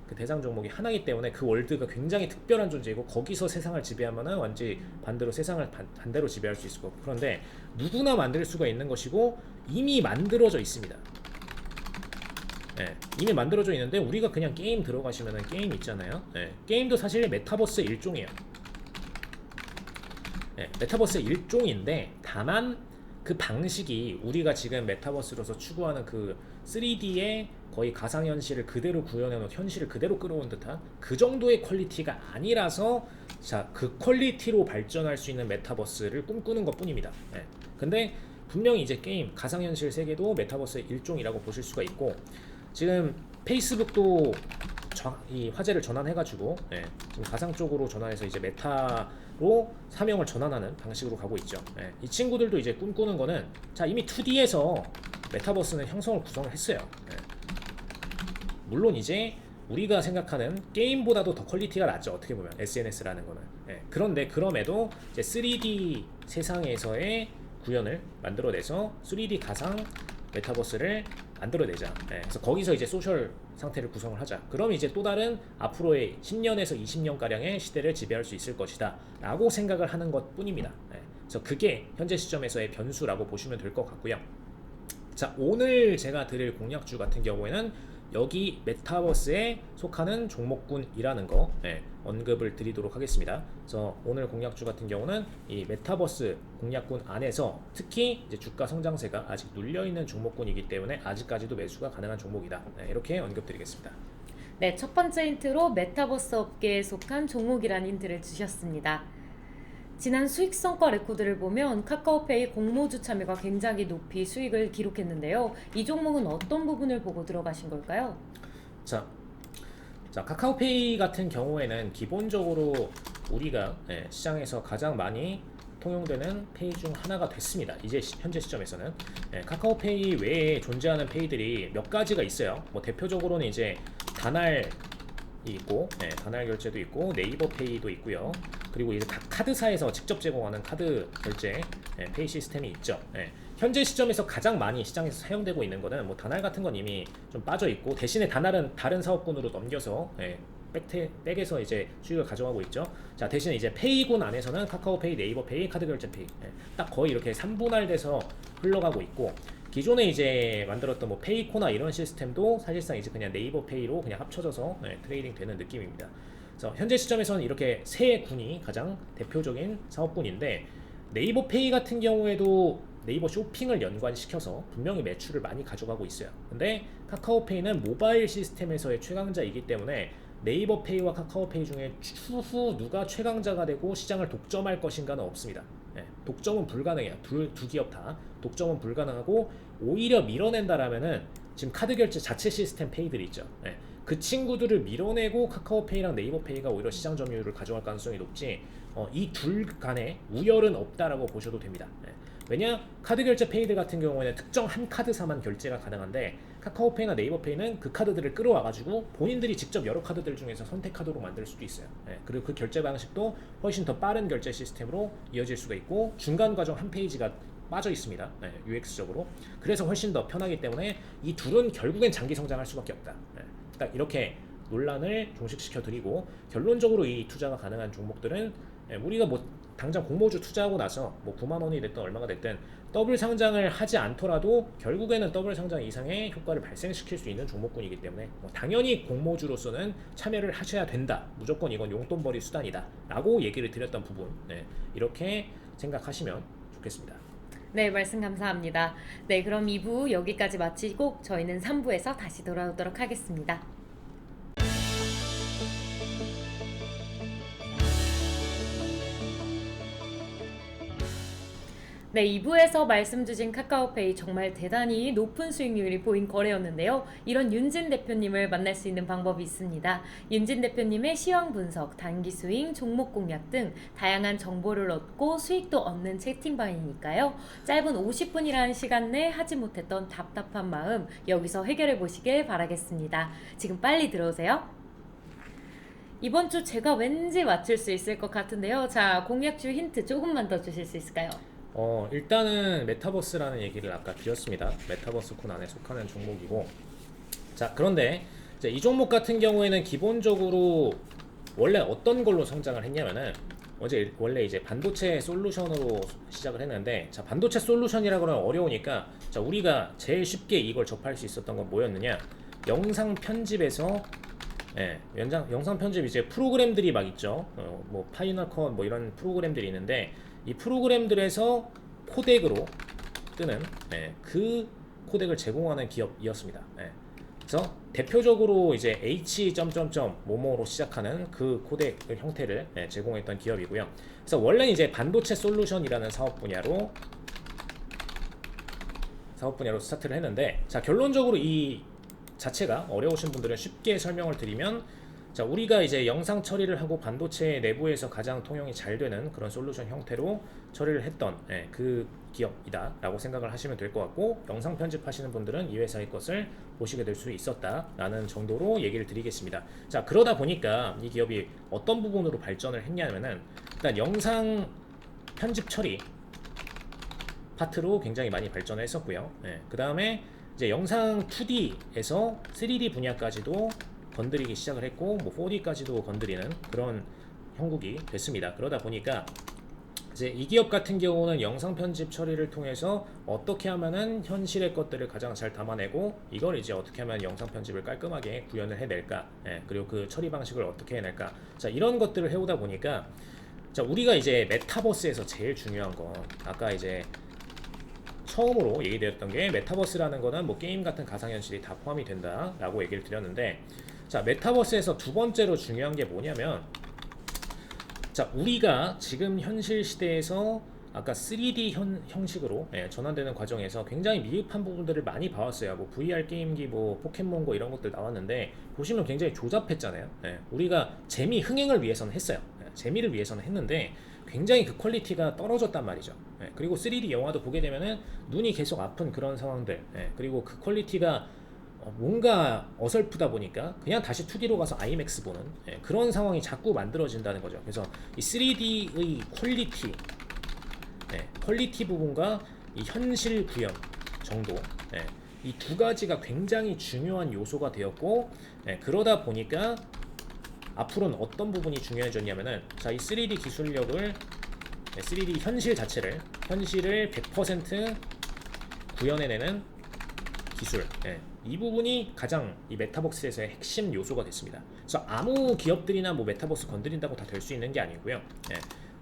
[SPEAKER 2] 그 대상 종목이 하나이기 때문에 그 월드가 굉장히 특별한 존재이고, 거기서 세상을 지배하면은 완전히 반대로 세상을 반대로 지배할 수 있을 거고, 그런데 누구나 만들 수가 있는 것이고 이미 만들어져 있습니다. 이미 만들어져 있는데 우리가 그냥 게임 들어가시면은 게임 있잖아요. 게임도 사실 메타버스의 일종이에요. 메타버스의 일종인데 다만 그 방식이 우리가 지금 메타버스로서 추구하는 그 3D의 거의 가상현실을 그대로 구현해놓은 현실을 그대로 끌어온 듯한 그 정도의 퀄리티가 아니라서 자, 그 퀄리티로 발전할 수 있는 메타버스를 꿈꾸는 것 뿐입니다. 근데 분명히 이제 게임, 가상현실 세계도 메타버스의 일종이라고 보실 수가 있고 지금 페이스북도 이 화제를 전환해가지고 지금 가상 쪽으로 전환해서 이제 메타로 사명을 전환하는 방식으로 가고 있죠. 이 친구들도 이제 꿈꾸는 거는 자 이미 2D에서 메타버스는 형성을 구성을 했어요. 물론 이제 우리가 생각하는 게임보다도 더 퀄리티가 낮죠. 어떻게 보면 SNS라는 거는. 그런데 그럼에도 이제 3D 세상에서의 구현을 만들어내서 3D 가상 메타버스를 만들어내자. 그래서 거기서 이제 소셜 상태를 구성을 하자. 그럼 이제 또 다른 앞으로의 10년에서 20년 가량의 시대를 지배할 수 있을 것이다 라고 생각을 하는 것 뿐입니다. 그래서 그게 현재 시점에서의 변수라고 보시면 될 것 같고요. 자, 오늘 제가 드릴 공략주 같은 경우에는 여기 메타버스에 속하는 종목군이라는 거 언급을 드리도록 하겠습니다. 그래서 오늘 공략주 같은 경우는 이 메타버스 공략군 안에서 특히 이제 주가 성장세가 아직 눌려있는 종목군이기 때문에 아직까지도 매수가 가능한 종목이다. 이렇게 언급드리겠습니다.
[SPEAKER 1] 네, 첫 번째 힌트로 메타버스 업계에 속한 종목이란 힌트를 주셨습니다. 지난 수익성과 레코드를 보면 카카오페이 공모주 참여가 굉장히 높이 수익을 기록했는데요. 이 종목은 어떤 부분을 보고 들어가신 걸까요?
[SPEAKER 2] 자, 카카오페이 같은 경우에는 기본적으로 우리가 시장에서 가장 많이 통용되는 페이 중 하나가 됐습니다. 이제 현재 시점에서는 카카오페이 외에 존재하는 페이들이 몇 가지가 있어요. 뭐 대표적으로는 이제 다날 있고 다날 결제도 있고 네이버 페이도 있고요. 그리고 이제 각 카드사에서 직접 제공하는 카드 결제 페이 시스템이 있죠. 현재 시점에서 가장 많이 시장에서 사용되고 있는 거는 뭐 다날 같은 건 이미 좀 빠져 있고 대신에 다날은 다른 사업군으로 넘겨서 백에서 이제 수익을 가져가고 있죠. 자, 대신에 이제 페이군 안에서는 카카오페이, 네이버페이, 카드 결제 페이 딱 거의 이렇게 3분할 돼서 흘러가고 있고 기존에 이제 만들었던 뭐 페이코나 이런 시스템도 사실상 이제 그냥 네이버 페이로 그냥 합쳐져서 트레이딩 되는 느낌입니다. 그래서 현재 시점에서는 이렇게 세 군이 가장 대표적인 사업군인데 네이버 페이 같은 경우에도 네이버 쇼핑을 연관시켜서 분명히 매출을 많이 가져가고 있어요. 근데 카카오페이는 모바일 시스템에서의 최강자이기 때문에 네이버 페이와 카카오페이 중에 추후 누가 최강자가 되고 시장을 독점할 것인가는 없습니다. 독점은 불가능해요. 두 기업 다 독점은 불가능하고 오히려 밀어낸다라면은 지금 카드 결제 자체 시스템 페이들이 있죠. 그 친구들을 밀어내고 카카오페이랑 네이버페이가 오히려 시장 점유율을 가져갈 가능성이 높지 이 둘 간에 우열은 없다라고 보셔도 됩니다. 왜냐? 카드 결제 페이들 같은 경우에는 특정 한 카드사만 결제가 가능한데 카카오페이나 네이버페이는 그 카드들을 끌어와가지고 본인들이 직접 여러 카드들 중에서 선택 카드로 만들 수도 있어요. 그리고 그 결제 방식도 훨씬 더 빠른 결제 시스템으로 이어질 수가 있고 중간 과정 한 페이지가 빠져 있습니다. UX적으로. 그래서 훨씬 더 편하기 때문에 이 둘은 결국엔 장기 성장할 수밖에 없다. 딱 이렇게 논란을 종식시켜 드리고 결론적으로 이 투자가 가능한 종목들은 우리가 뭐 당장 공모주 투자하고 나서 뭐 9만 원이 됐든 얼마가 됐든 더블 상장을 하지 않더라도 결국에는 더블 상장 이상의 효과를 발생시킬 수 있는 종목군이기 때문에 뭐 당연히 공모주로서는 참여를 하셔야 된다. 무조건 이건 용돈벌이 수단이다 라고 얘기를 드렸던 부분 이렇게 생각하시면 좋겠습니다.
[SPEAKER 1] 네, 말씀 감사합니다. 네, 그럼 2부 여기까지 마치고 저희는 3부에서 다시 돌아오도록 하겠습니다. 네, 2부에서 말씀 주신 카카오페이 정말 대단히 높은 수익률이 보인 거래였는데요. 이런 윤진 대표님을 만날 수 있는 방법이 있습니다. 윤진 대표님의 시황 분석, 단기 스윙, 종목 공략 등 다양한 정보를 얻고 수익도 얻는 채팅방이니까요. 짧은 50분이라는 시간 내에 하지 못했던 답답한 마음 여기서 해결해 보시길 바라겠습니다. 지금 빨리 들어오세요. 이번 주 제가 왠지 맞출 수 있을 것 같은데요. 자, 공략주 힌트 조금만 더 주실 수 있을까요?
[SPEAKER 2] 일단은 메타버스라는 얘기를 아까 드렸습니다. 메타버스 군 안에 속하는 종목이고 자, 그런데 이제 이 종목 같은 경우에는 기본적으로 원래 어떤 걸로 성장을 했냐면은 원래 이제 반도체 솔루션으로 시작을 했는데 자, 반도체 솔루션이라고 하면 어려우니까 자, 우리가 제일 쉽게 이걸 접할 수 있었던 건 뭐였느냐 영상 편집에서 영상 편집 이제 프로그램들이 막 있죠. 뭐 파이널 컷 뭐 이런 프로그램들이 있는데 이 프로그램들에서 코덱으로 뜨는 그 코덱을 제공하는 기업이었습니다. 그래서 대표적으로 이제 H 뭐뭐로 시작하는 그 코덱 형태를 제공했던 기업이고요. 그래서 원래 이제 반도체 솔루션이라는 사업 분야로 스타트를 했는데, 자 결론적으로 이 자체가 어려우신 분들은 쉽게 설명을 드리면, 자 우리가 이제 영상 처리를 하고 반도체 내부에서 가장 통용이 잘 되는 그런 솔루션 형태로 처리를 했던 그 기업이다 라고 생각을 하시면 될 것 같고, 영상 편집하시는 분들은 이 회사의 것을 보시게 될 수 있었다 라는 정도로 얘기를 드리겠습니다. 자 그러다 보니까 이 기업이 어떤 부분으로 발전을 했냐면은, 일단 영상 편집 처리 파트로 굉장히 많이 발전을 했었고요. 그 다음에 이제 영상 2D에서 3D 분야까지도 건드리기 시작을 했고, 뭐 4D까지도 건드리는 그런 형국이 됐습니다. 그러다 보니까 이제 이 기업 같은 경우는 영상 편집 처리를 통해서 어떻게 하면은 현실의 것들을 가장 잘 담아내고, 이걸 이제 어떻게 하면 영상 편집을 깔끔하게 구현을 해낼까, 그리고 그 처리 방식을 어떻게 해낼까, 자 이런 것들을 해오다 보니까, 자 우리가 이제 메타버스에서 제일 중요한 건 아까 이제 처음으로 얘기되었던 게, 메타버스라는 거는 뭐 게임 같은 가상현실이 다 포함이 된다 라고 얘기를 드렸는데, 자 메타버스에서 두 번째로 중요한 게 뭐냐면, 자 우리가 지금 현실 시대에서 아까 3D 형식으로 전환되는 과정에서 굉장히 미흡한 부분들을 많이 봐왔어요. 뭐 VR 게임기, 뭐 포켓몬고 이런 것들 나왔는데 보시면 굉장히 조잡했잖아요. 우리가 재미 흥행을 위해서는 했어요. 재미를 위해서는 했는데 굉장히 그 퀄리티가 떨어졌단 말이죠. 그리고 3D 영화도 보게 되면은 눈이 계속 아픈 그런 상황들, 그리고 그 퀄리티가 뭔가 어설프다 보니까 그냥 다시 2D로 가서 IMAX 보는 그런 상황이 자꾸 만들어진다는 거죠. 그래서 이 3D의 퀄리티 부분과 이 현실 구현 정도, 이 두 가지가 굉장히 중요한 요소가 되었고, 그러다 보니까 앞으로는 어떤 부분이 중요해졌냐면은, 자 이 3D 기술력을 3D 현실 자체를 현실을 100% 구현해내는 기술, 이 부분이 가장 이 메타버스에서의 핵심 요소가 됐습니다. 그래서 아무 기업들이나 뭐 메타버스 건드린다고 다 될 수 있는 게 아니고요.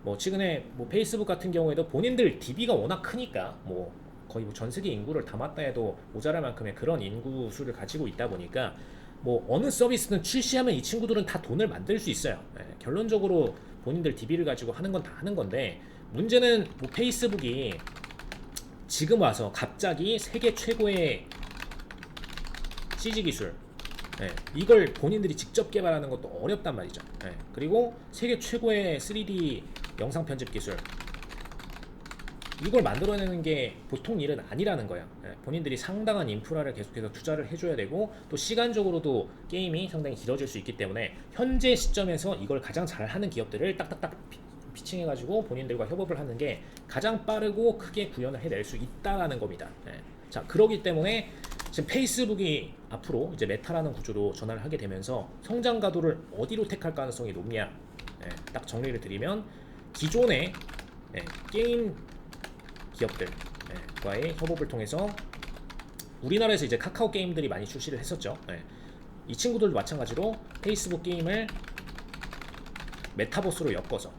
[SPEAKER 2] 뭐 최근에 뭐 페이스북 같은 경우에도 본인들 DB가 워낙 크니까 뭐 거의 뭐 전 세계 인구를 담았다 해도 모자랄 만큼의 그런 인구 수를 가지고 있다 보니까, 뭐 어느 서비스는 출시하면 이 친구들은 다 돈을 만들 수 있어요. 결론적으로 본인들 DB를 가지고 하는 건 다 하는 건데, 문제는 뭐 페이스북이 지금 와서 갑자기 세계 최고의 CG 기술, 이걸 본인들이 직접 개발하는 것도 어렵단 말이죠. 그리고 세계 최고의 3D 영상 편집 기술, 이걸 만들어내는 게 보통 일은 아니라는 거야. 본인들이 상당한 인프라를 계속해서 투자를 해줘야 되고, 또 시간적으로도 게임이 상당히 길어질 수 있기 때문에 현재 시점에서 이걸 가장 잘하는 기업들을 딱딱딱 피칭해가지고 본인들과 협업을 하는 게 가장 빠르고 크게 구현을 해낼 수 있다라는 겁니다. 자 그러기 때문에 지금 페이스북이 앞으로 이제 메타라는 구조로 전환을 하게 되면서 성장 가도를 어디로 택할 가능성이 높냐, 딱 정리를 드리면 기존의 게임 기업들과의 협업을 통해서 우리나라에서 이제 카카오 게임들이 많이 출시를 했었죠. 이 친구들도 마찬가지로 페이스북 게임을 메타버스로 엮어서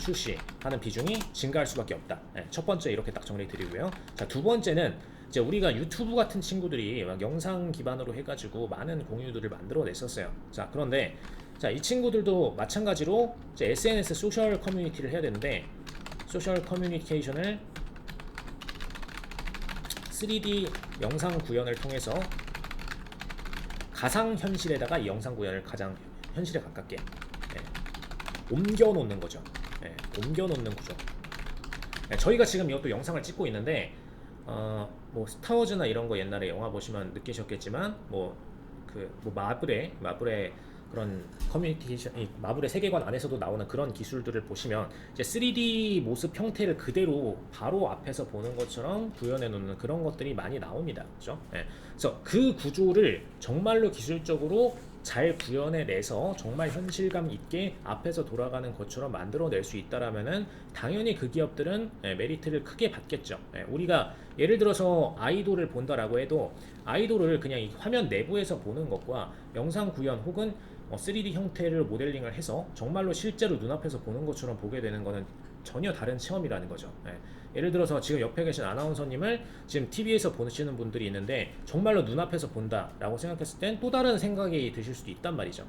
[SPEAKER 2] 출시하는 비중이 증가할 수밖에 없다. 첫 번째 이렇게 딱 정리 드리고요. 자, 두 번째는 이제 우리가 유튜브 같은 친구들이 막 영상 기반으로 해가지고 많은 공유들을 만들어냈었어요. 자, 그런데 자, 이 친구들도 마찬가지로 이제 SNS 소셜 커뮤니티를 해야 되는데, 소셜 커뮤니케이션을 3D 영상 구현을 통해서 가상 현실에다가 이 영상 구현을 가장 현실에 가깝게 옮겨 놓는 거죠. 옮겨 놓는 구조. 저희가 지금 이것도 영상을 찍고 있는데, 뭐 스타워즈나 이런 거 옛날에 영화 보시면 느끼셨겠지만, 뭐 마블의 그런 커뮤니케이션, 마블의 세계관 안에서도 나오는 그런 기술들을 보시면 이제 3D 모습 형태를 그대로 바로 앞에서 보는 것처럼 구현해 놓는 그런 것들이 많이 나옵니다. 그렇죠? 그래서 그 구조를 정말로 기술적으로 잘 구현해내서 정말 현실감 있게 앞에서 돌아가는 것처럼 만들어낼 수 있다라면은 당연히 그 기업들은 메리트를 크게 받겠죠. 우리가 예를 들어서 아이돌을 본다라고 해도 아이돌을 그냥 이 화면 내부에서 보는 것과 영상 구현 혹은 3D 형태를 모델링을 해서 정말로 실제로 눈앞에서 보는 것처럼 보게 되는 것은 전혀 다른 체험이라는 거죠. 예를 들어서 지금 옆에 계신 아나운서님을 지금 TV에서 보시는 분들이 있는데 정말로 눈앞에서 본다라고 생각했을 땐 또 다른 생각이 드실 수도 있단 말이죠.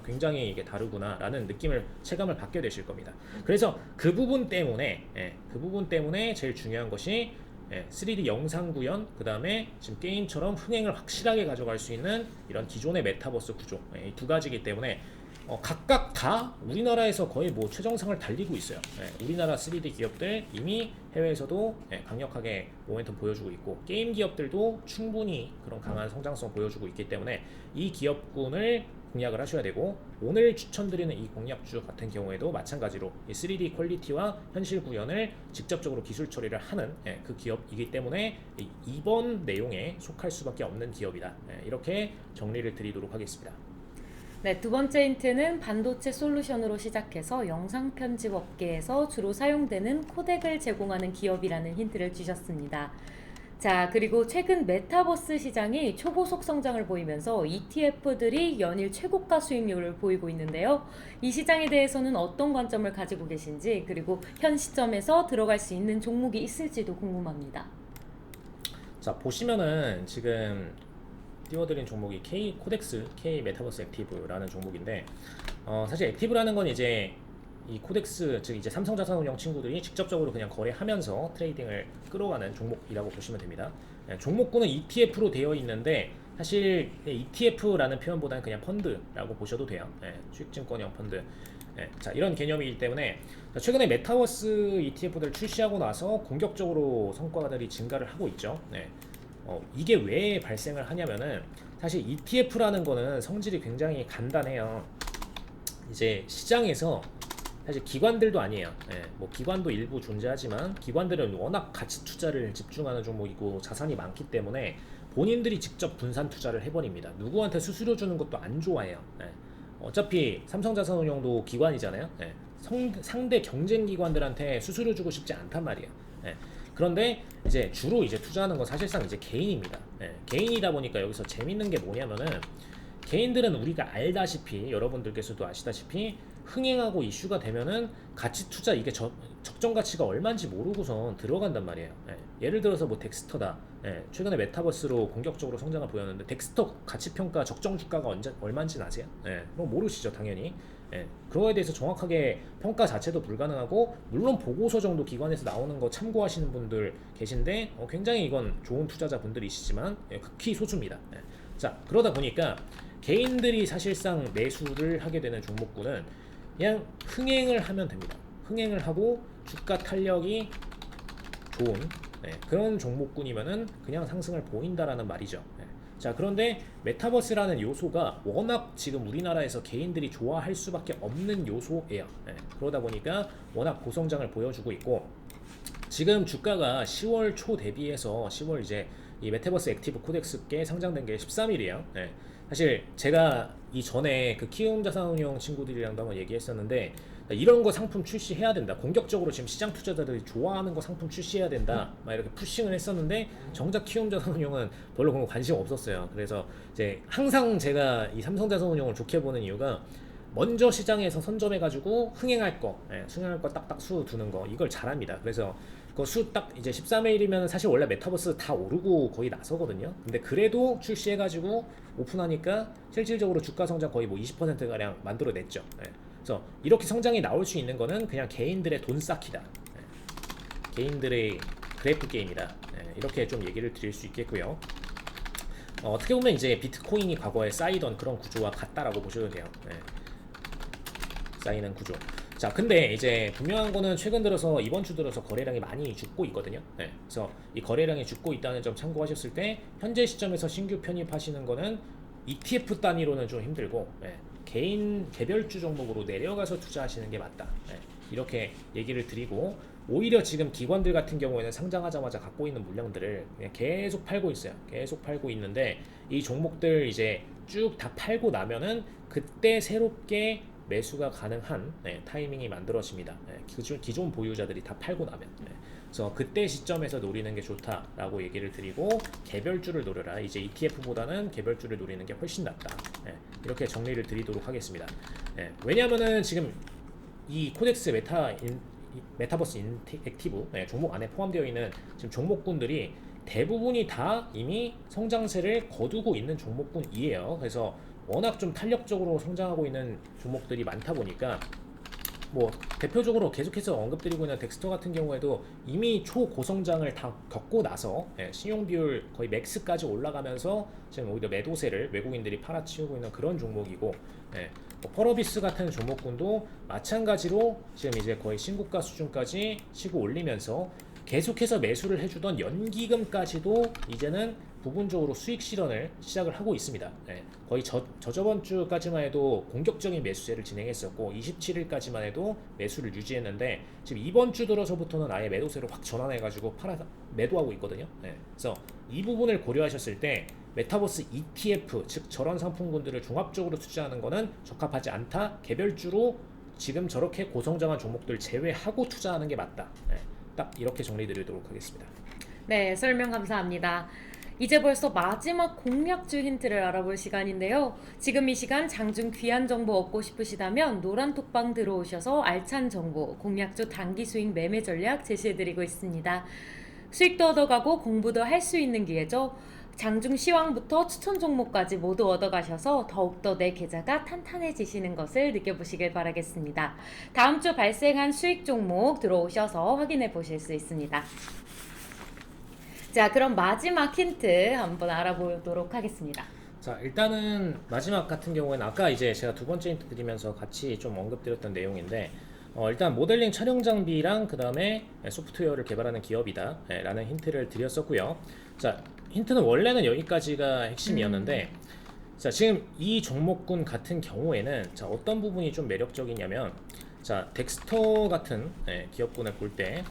[SPEAKER 2] 굉장히 이게 다르구나라는 느낌을 체감을 받게 되실 겁니다. 그래서 그 부분 때문에 제일 중요한 것이 3D 영상 구현, 그 다음에 지금 게임처럼 흥행을 확실하게 가져갈 수 있는 이런 기존의 메타버스 구조, 이 두 가지이기 때문에 각각 다 우리나라에서 거의 뭐 최정상을 달리고 있어요. 우리나라 3D 기업들 이미 해외에서도 강력하게 모멘텀 보여주고 있고, 게임 기업들도 충분히 그런 강한 성장성 보여주고 있기 때문에 이 기업군을 공략을 하셔야 되고, 오늘 추천드리는 이 공략주 같은 경우에도 마찬가지로 이 3D 퀄리티와 현실 구현을 직접적으로 기술 처리를 하는 그 기업이기 때문에 이번 내용에 속할 수밖에 없는 기업이다. 이렇게 정리를 드리도록 하겠습니다.
[SPEAKER 1] 네, 두 번째 힌트는 반도체 솔루션으로 시작해서 영상 편집 업계에서 주로 사용되는 코덱을 제공하는 기업이라는 힌트를 주셨습니다. 자, 그리고 최근 메타버스 시장이 초고속 성장을 보이면서 ETF들이 연일 최고가 수익률을 보이고 있는데요. 이 시장에 대해서는 어떤 관점을 가지고 계신지, 그리고 현 시점에서 들어갈 수 있는 종목이 있을지도 궁금합니다.
[SPEAKER 2] 자, 보시면은 지금 띄워드린 종목이 K 코덱스, K 메타버스 액티브라는 종목인데, 사실 액티브라는 건 이제 이 코덱스, 즉 이제 삼성자산운용 친구들이 직접적으로 그냥 거래하면서 트레이딩을 끌어가는 종목이라고 보시면 됩니다. 종목군은 ETF로 되어 있는데 사실 ETF라는 표현보다는 그냥 펀드라고 보셔도 돼요. 수익증권형 펀드. 자, 이런 개념이기 때문에 최근에 메타버스 ETF들 출시하고 나서 공격적으로 성과들이 증가를 하고 있죠. 이게 왜 발생을 하냐면은, 사실 ETF라는 거는 성질이 굉장히 간단해요. 이제 시장에서 사실 기관들도 아니에요. 뭐 기관도 일부 존재하지만 기관들은 워낙 가치 투자를 집중하는 종목이고 자산이 많기 때문에 본인들이 직접 분산 투자를 해버립니다. 누구한테 수수료 주는 것도 안 좋아해요. 어차피 삼성자산운용도 기관이잖아요. 상대 경쟁 기관들한테 수수료 주고 싶지 않단 말이에요. 그런데 이제 주로 이제 투자하는 건 사실상 이제 개인입니다. 개인이다 보니까 여기서 재밌는 게 뭐냐면은, 개인들은 우리가 알다시피, 여러분들께서도 아시다시피 흥행하고 이슈가 되면은 가치 투자, 이게 적정 가치가 얼마인지 모르고선 들어간단 말이에요. 예를 들어서 뭐 덱스터다. 최근에 메타버스로 공격적으로 성장을 보였는데 덱스터 가치 평가 적정 주가가 얼마인지 아세요? 그럼 모르시죠, 당연히. 그거에 대해서 정확하게 평가 자체도 불가능하고, 물론 보고서 정도 기관에서 나오는 거 참고하시는 분들 계신데 굉장히 이건 좋은 투자자분들이시지만 극히 소수입니다. 자, 그러다 보니까 개인들이 사실상 매수를 하게 되는 종목군은 그냥 흥행을 하면 됩니다. 흥행을 하고 주가 탄력이 좋은 그런 종목군이면은 그냥 상승을 보인다라는 말이죠. 자, 그런데 메타버스라는 요소가 워낙 지금 우리나라에서 개인들이 좋아할 수밖에 없는 요소예요. 그러다 보니까 워낙 고성장을 보여주고 있고, 지금 주가가 10월 초 대비해서 10월 이제 이 메타버스 액티브 코덱스께 상장된 게 13일이에요. 사실 제가 이전에 그 키움자산운용 친구들이랑도 한번 얘기했었는데, 이런 거 상품 출시해야 된다, 공격적으로 지금 시장 투자자들이 좋아하는 거 상품 출시해야 된다, 막 이렇게 푸싱을 했었는데 정작 키움자산운용은 별로 그런 거 관심 없었어요. 그래서 이제 항상 제가 이 삼성자산운용을 좋게 보는 이유가, 먼저 시장에서 선점해가지고 흥행할 거 딱딱 수 두는 거, 이걸 잘합니다. 그래서 그 수 딱 이제 13일이면 사실 원래 메타버스 다 오르고 거의 나서거든요. 근데 그래도 출시해가지고 오픈하니까 실질적으로 주가 성장 거의 뭐 20%가량 만들어냈죠. 그래서 이렇게 성장이 나올 수 있는 거는 그냥 개인들의 돈 쌓기다. 개인들의 그래프 게임이다. 이렇게 좀 얘기를 드릴 수 있겠고요. 어떻게 보면 이제 비트코인이 과거에 쌓이던 그런 구조와 같다라고 보셔도 돼요. 쌓이는 구조. 자, 근데 이제 분명한 거는 최근 들어서 이번 주 들어서 거래량이 많이 죽고 있거든요. 그래서 이 거래량이 죽고 있다는 점 참고하셨을 때 현재 시점에서 신규 편입하시는 거는 ETF 단위로는 좀 힘들고, 개인 개별주 종목으로 내려가서 투자하시는 게 맞다. 이렇게 얘기를 드리고, 오히려 지금 기관들 같은 경우에는 상장하자마자 갖고 있는 물량들을 그냥 계속 팔고 있어요. 계속 팔고 있는데 이 종목들 이제 쭉 다 팔고 나면은 그때 새롭게 매수가 가능한 타이밍이 만들어집니다. 기존 보유자들이 다 팔고 나면. 그래서 그때 시점에서 노리는 게 좋다라고 얘기를 드리고, 개별주를 노려라. 이제 ETF보다는 개별주를 노리는 게 훨씬 낫다. 이렇게 정리를 드리도록 하겠습니다. 왜냐하면은 지금 이 코덱스 메타버스 액티브 종목 안에 포함되어 있는 지금 종목군들이 대부분이 다 이미 성장세를 거두고 있는 종목군이에요. 그래서 워낙 좀 탄력적으로 성장하고 있는 종목들이 많다 보니까, 뭐 대표적으로 계속해서 언급드리고 있는 덱스터 같은 경우에도 이미 초고성장을 다 겪고 나서 신용 비율 거의 맥스까지 올라가면서 지금 오히려 매도세를 외국인들이 팔아치우고 있는 그런 종목이고, 뭐 펄어비스 같은 종목군도 마찬가지로 지금 이제 거의 신고가 수준까지 치고 올리면서 계속해서 매수를 해주던 연기금까지도 이제는 부분적으로 수익 실현을 시작을 하고 있습니다. 거의 저저번 주까지만 해도 공격적인 매수세를 진행했었고 27일까지만 해도 매수를 유지했는데, 지금 이번 주 들어서부터는 아예 매도세로 확 전환해가지고 매도하고 있거든요. 그래서 이 부분을 고려하셨을 때 메타버스 ETF, 즉 저런 상품군들을 종합적으로 투자하는 것은 적합하지 않다. 개별주로 지금 저렇게 고성장한 종목들 제외하고 투자하는 게 맞다. 딱 이렇게 정리드리도록 하겠습니다.
[SPEAKER 1] 네, 설명 감사합니다. 이제 벌써 마지막 공략주 힌트를 알아볼 시간인데요. 지금 이 시간 장중 귀한 정보 얻고 싶으시다면 노란톡방 들어오셔서 알찬 정보, 공략주 단기 수익 매매 전략 제시해드리고 있습니다. 수익도 얻어가고 공부도 할 수 있는 기회죠. 장중 시황부터 추천 종목까지 모두 얻어가셔서 더욱더 내 계좌가 탄탄해지시는 것을 느껴보시길 바라겠습니다. 다음 주 발생한 수익 종목 들어오셔서 확인해 보실 수 있습니다. 자, 그럼 마지막 힌트 한번 알아보도록 하겠습니다.
[SPEAKER 2] 자, 일단은 마지막 같은 경우에는 아까 이제 제가 두 번째 힌트 드리면서 같이 좀 언급드렸던 내용인데, 일단 모델링 촬영 장비랑 그 다음에 소프트웨어를 개발하는 기업이다 라는 힌트를 드렸었고요. 자, 힌트는 원래는 여기까지가 핵심이었는데, 자, 지금 이 종목군 같은 경우에는 자, 어떤 부분이 좀 매력적이냐면, 자, 덱스터 같은 기업군을 볼 때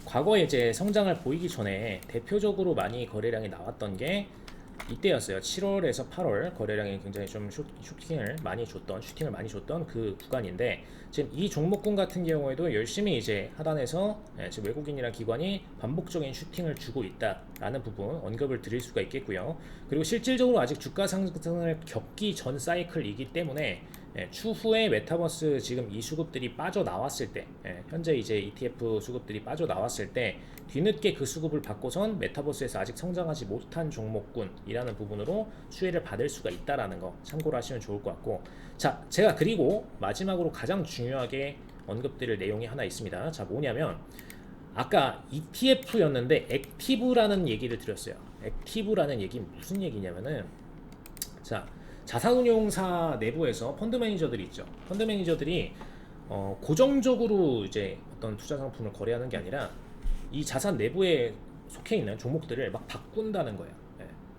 [SPEAKER 2] 과거에 이제 성장을 보이기 전에 대표적으로 많이 거래량이 나왔던 게 이때였어요. 7월에서 8월 거래량이 굉장히 좀 슈팅을 많이 줬던 그 구간인데, 지금 이 종목군 같은 경우에도 열심히 이제 하단에서 지금 외국인이랑 기관이 반복적인 슈팅을 주고 있다라는 부분 언급을 드릴 수가 있겠고요. 그리고 실질적으로 아직 주가 상승을 겪기 전 사이클이기 때문에 추후에 메타버스 지금 이 수급들이 빠져나왔을 때, 현재 이제 ETF 수급들이 빠져나왔을 때 뒤늦게 그 수급을 받고선 메타버스에서 아직 성장하지 못한 종목군이라는 부분으로 수혜를 받을 수가 있다라는 거 참고로 하시면 좋을 것 같고, 자, 제가 그리고 마지막으로 가장 중요하게 언급드릴 내용이 하나 있습니다. 자, 뭐냐면 아까 ETF였는데 액티브라는 얘기를 드렸어요. 액티브라는 얘기는 무슨 얘기냐면은, 자, 자산운용사 내부에서 펀드 매니저들이 있죠. 펀드 매니저들이 고정적으로 이제 어떤 투자 상품을 거래하는 게 아니라 이 자산 내부에 속해 있는 종목들을 막 바꾼다는 거예요.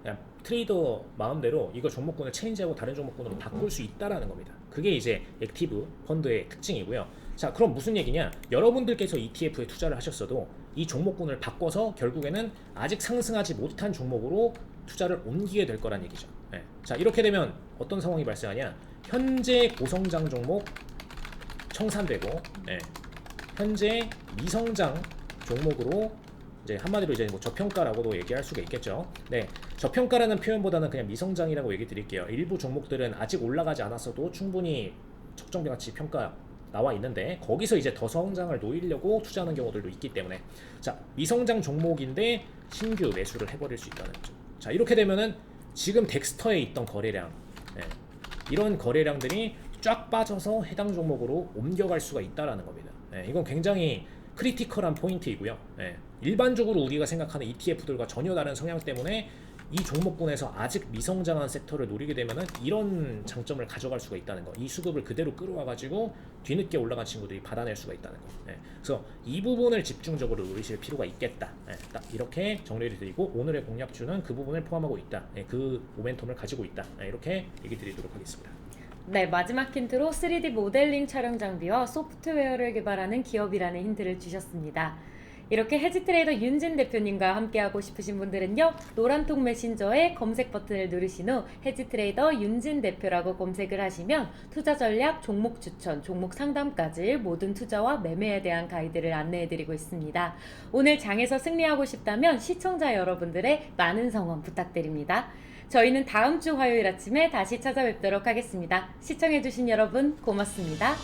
[SPEAKER 2] 그냥 트레이더 마음대로 이거 종목군을 체인지하고 다른 종목군으로 바꿀 수 있다라는 겁니다. 그게 이제 액티브 펀드의 특징이고요. 자, 그럼 무슨 얘기냐? 여러분들께서 ETF에 투자를 하셨어도 이 종목군을 바꿔서 결국에는 아직 상승하지 못한 종목으로 투자를 옮기게 될 거란 얘기죠. 자, 이렇게 되면 어떤 상황이 발생하냐? 현재 고성장 종목 청산되고, 현재 미성장 종목으로 이제 한마디로 이제 뭐 저평가라고도 얘기할 수가 있겠죠. 저평가라는 표현보다는 그냥 미성장이라고 얘기 드릴게요. 일부 종목들은 아직 올라가지 않았어도 충분히 적정가치 평가 나와 있는데 거기서 이제 더 성장을 노리려고 투자하는 경우들도 있기 때문에, 자, 미성장 종목인데 신규 매수를 해버릴 수 있다는 거죠. 자, 이렇게 되면은 지금 덱스터에 있던 거래량, 이런 거래량들이 쫙 빠져서 해당 종목으로 옮겨갈 수가 있다라는 겁니다. 이건 굉장히 크리티컬한 포인트이고요. 일반적으로 우리가 생각하는 ETF들과 전혀 다른 성향 때문에 이 종목군에서 아직 미성장한 섹터를 노리게 되면은 이런 장점을 가져갈 수가 있다는 거. 이 수급을 그대로 끌어와가지고 뒤늦게 올라간 친구들이 받아낼 수가 있다는 거. 그래서 이 부분을 집중적으로 노리실 필요가 있겠다. 딱 이렇게 정리를 드리고, 오늘의 공략주는 그 부분을 포함하고 있다. 그 모멘텀을 가지고 있다. 이렇게 얘기 드리도록 하겠습니다.
[SPEAKER 1] 네, 마지막 힌트로 3D 모델링 촬영 장비와 소프트웨어를 개발하는 기업이라는 힌트를 주셨습니다. 이렇게 해지트레이더 윤진 대표님과 함께하고 싶으신 분들은요, 노란통 메신저에 검색 버튼을 누르신 후 해지트레이더 윤진 대표라고 검색을 하시면 투자 전략, 종목 추천, 종목 상담까지 모든 투자와 매매에 대한 가이드를 안내해드리고 있습니다. 오늘 장에서 승리하고 싶다면 시청자 여러분들의 많은 성원 부탁드립니다. 저희는 다음 주 화요일 아침에 다시 찾아뵙도록 하겠습니다. 시청해주신 여러분 고맙습니다.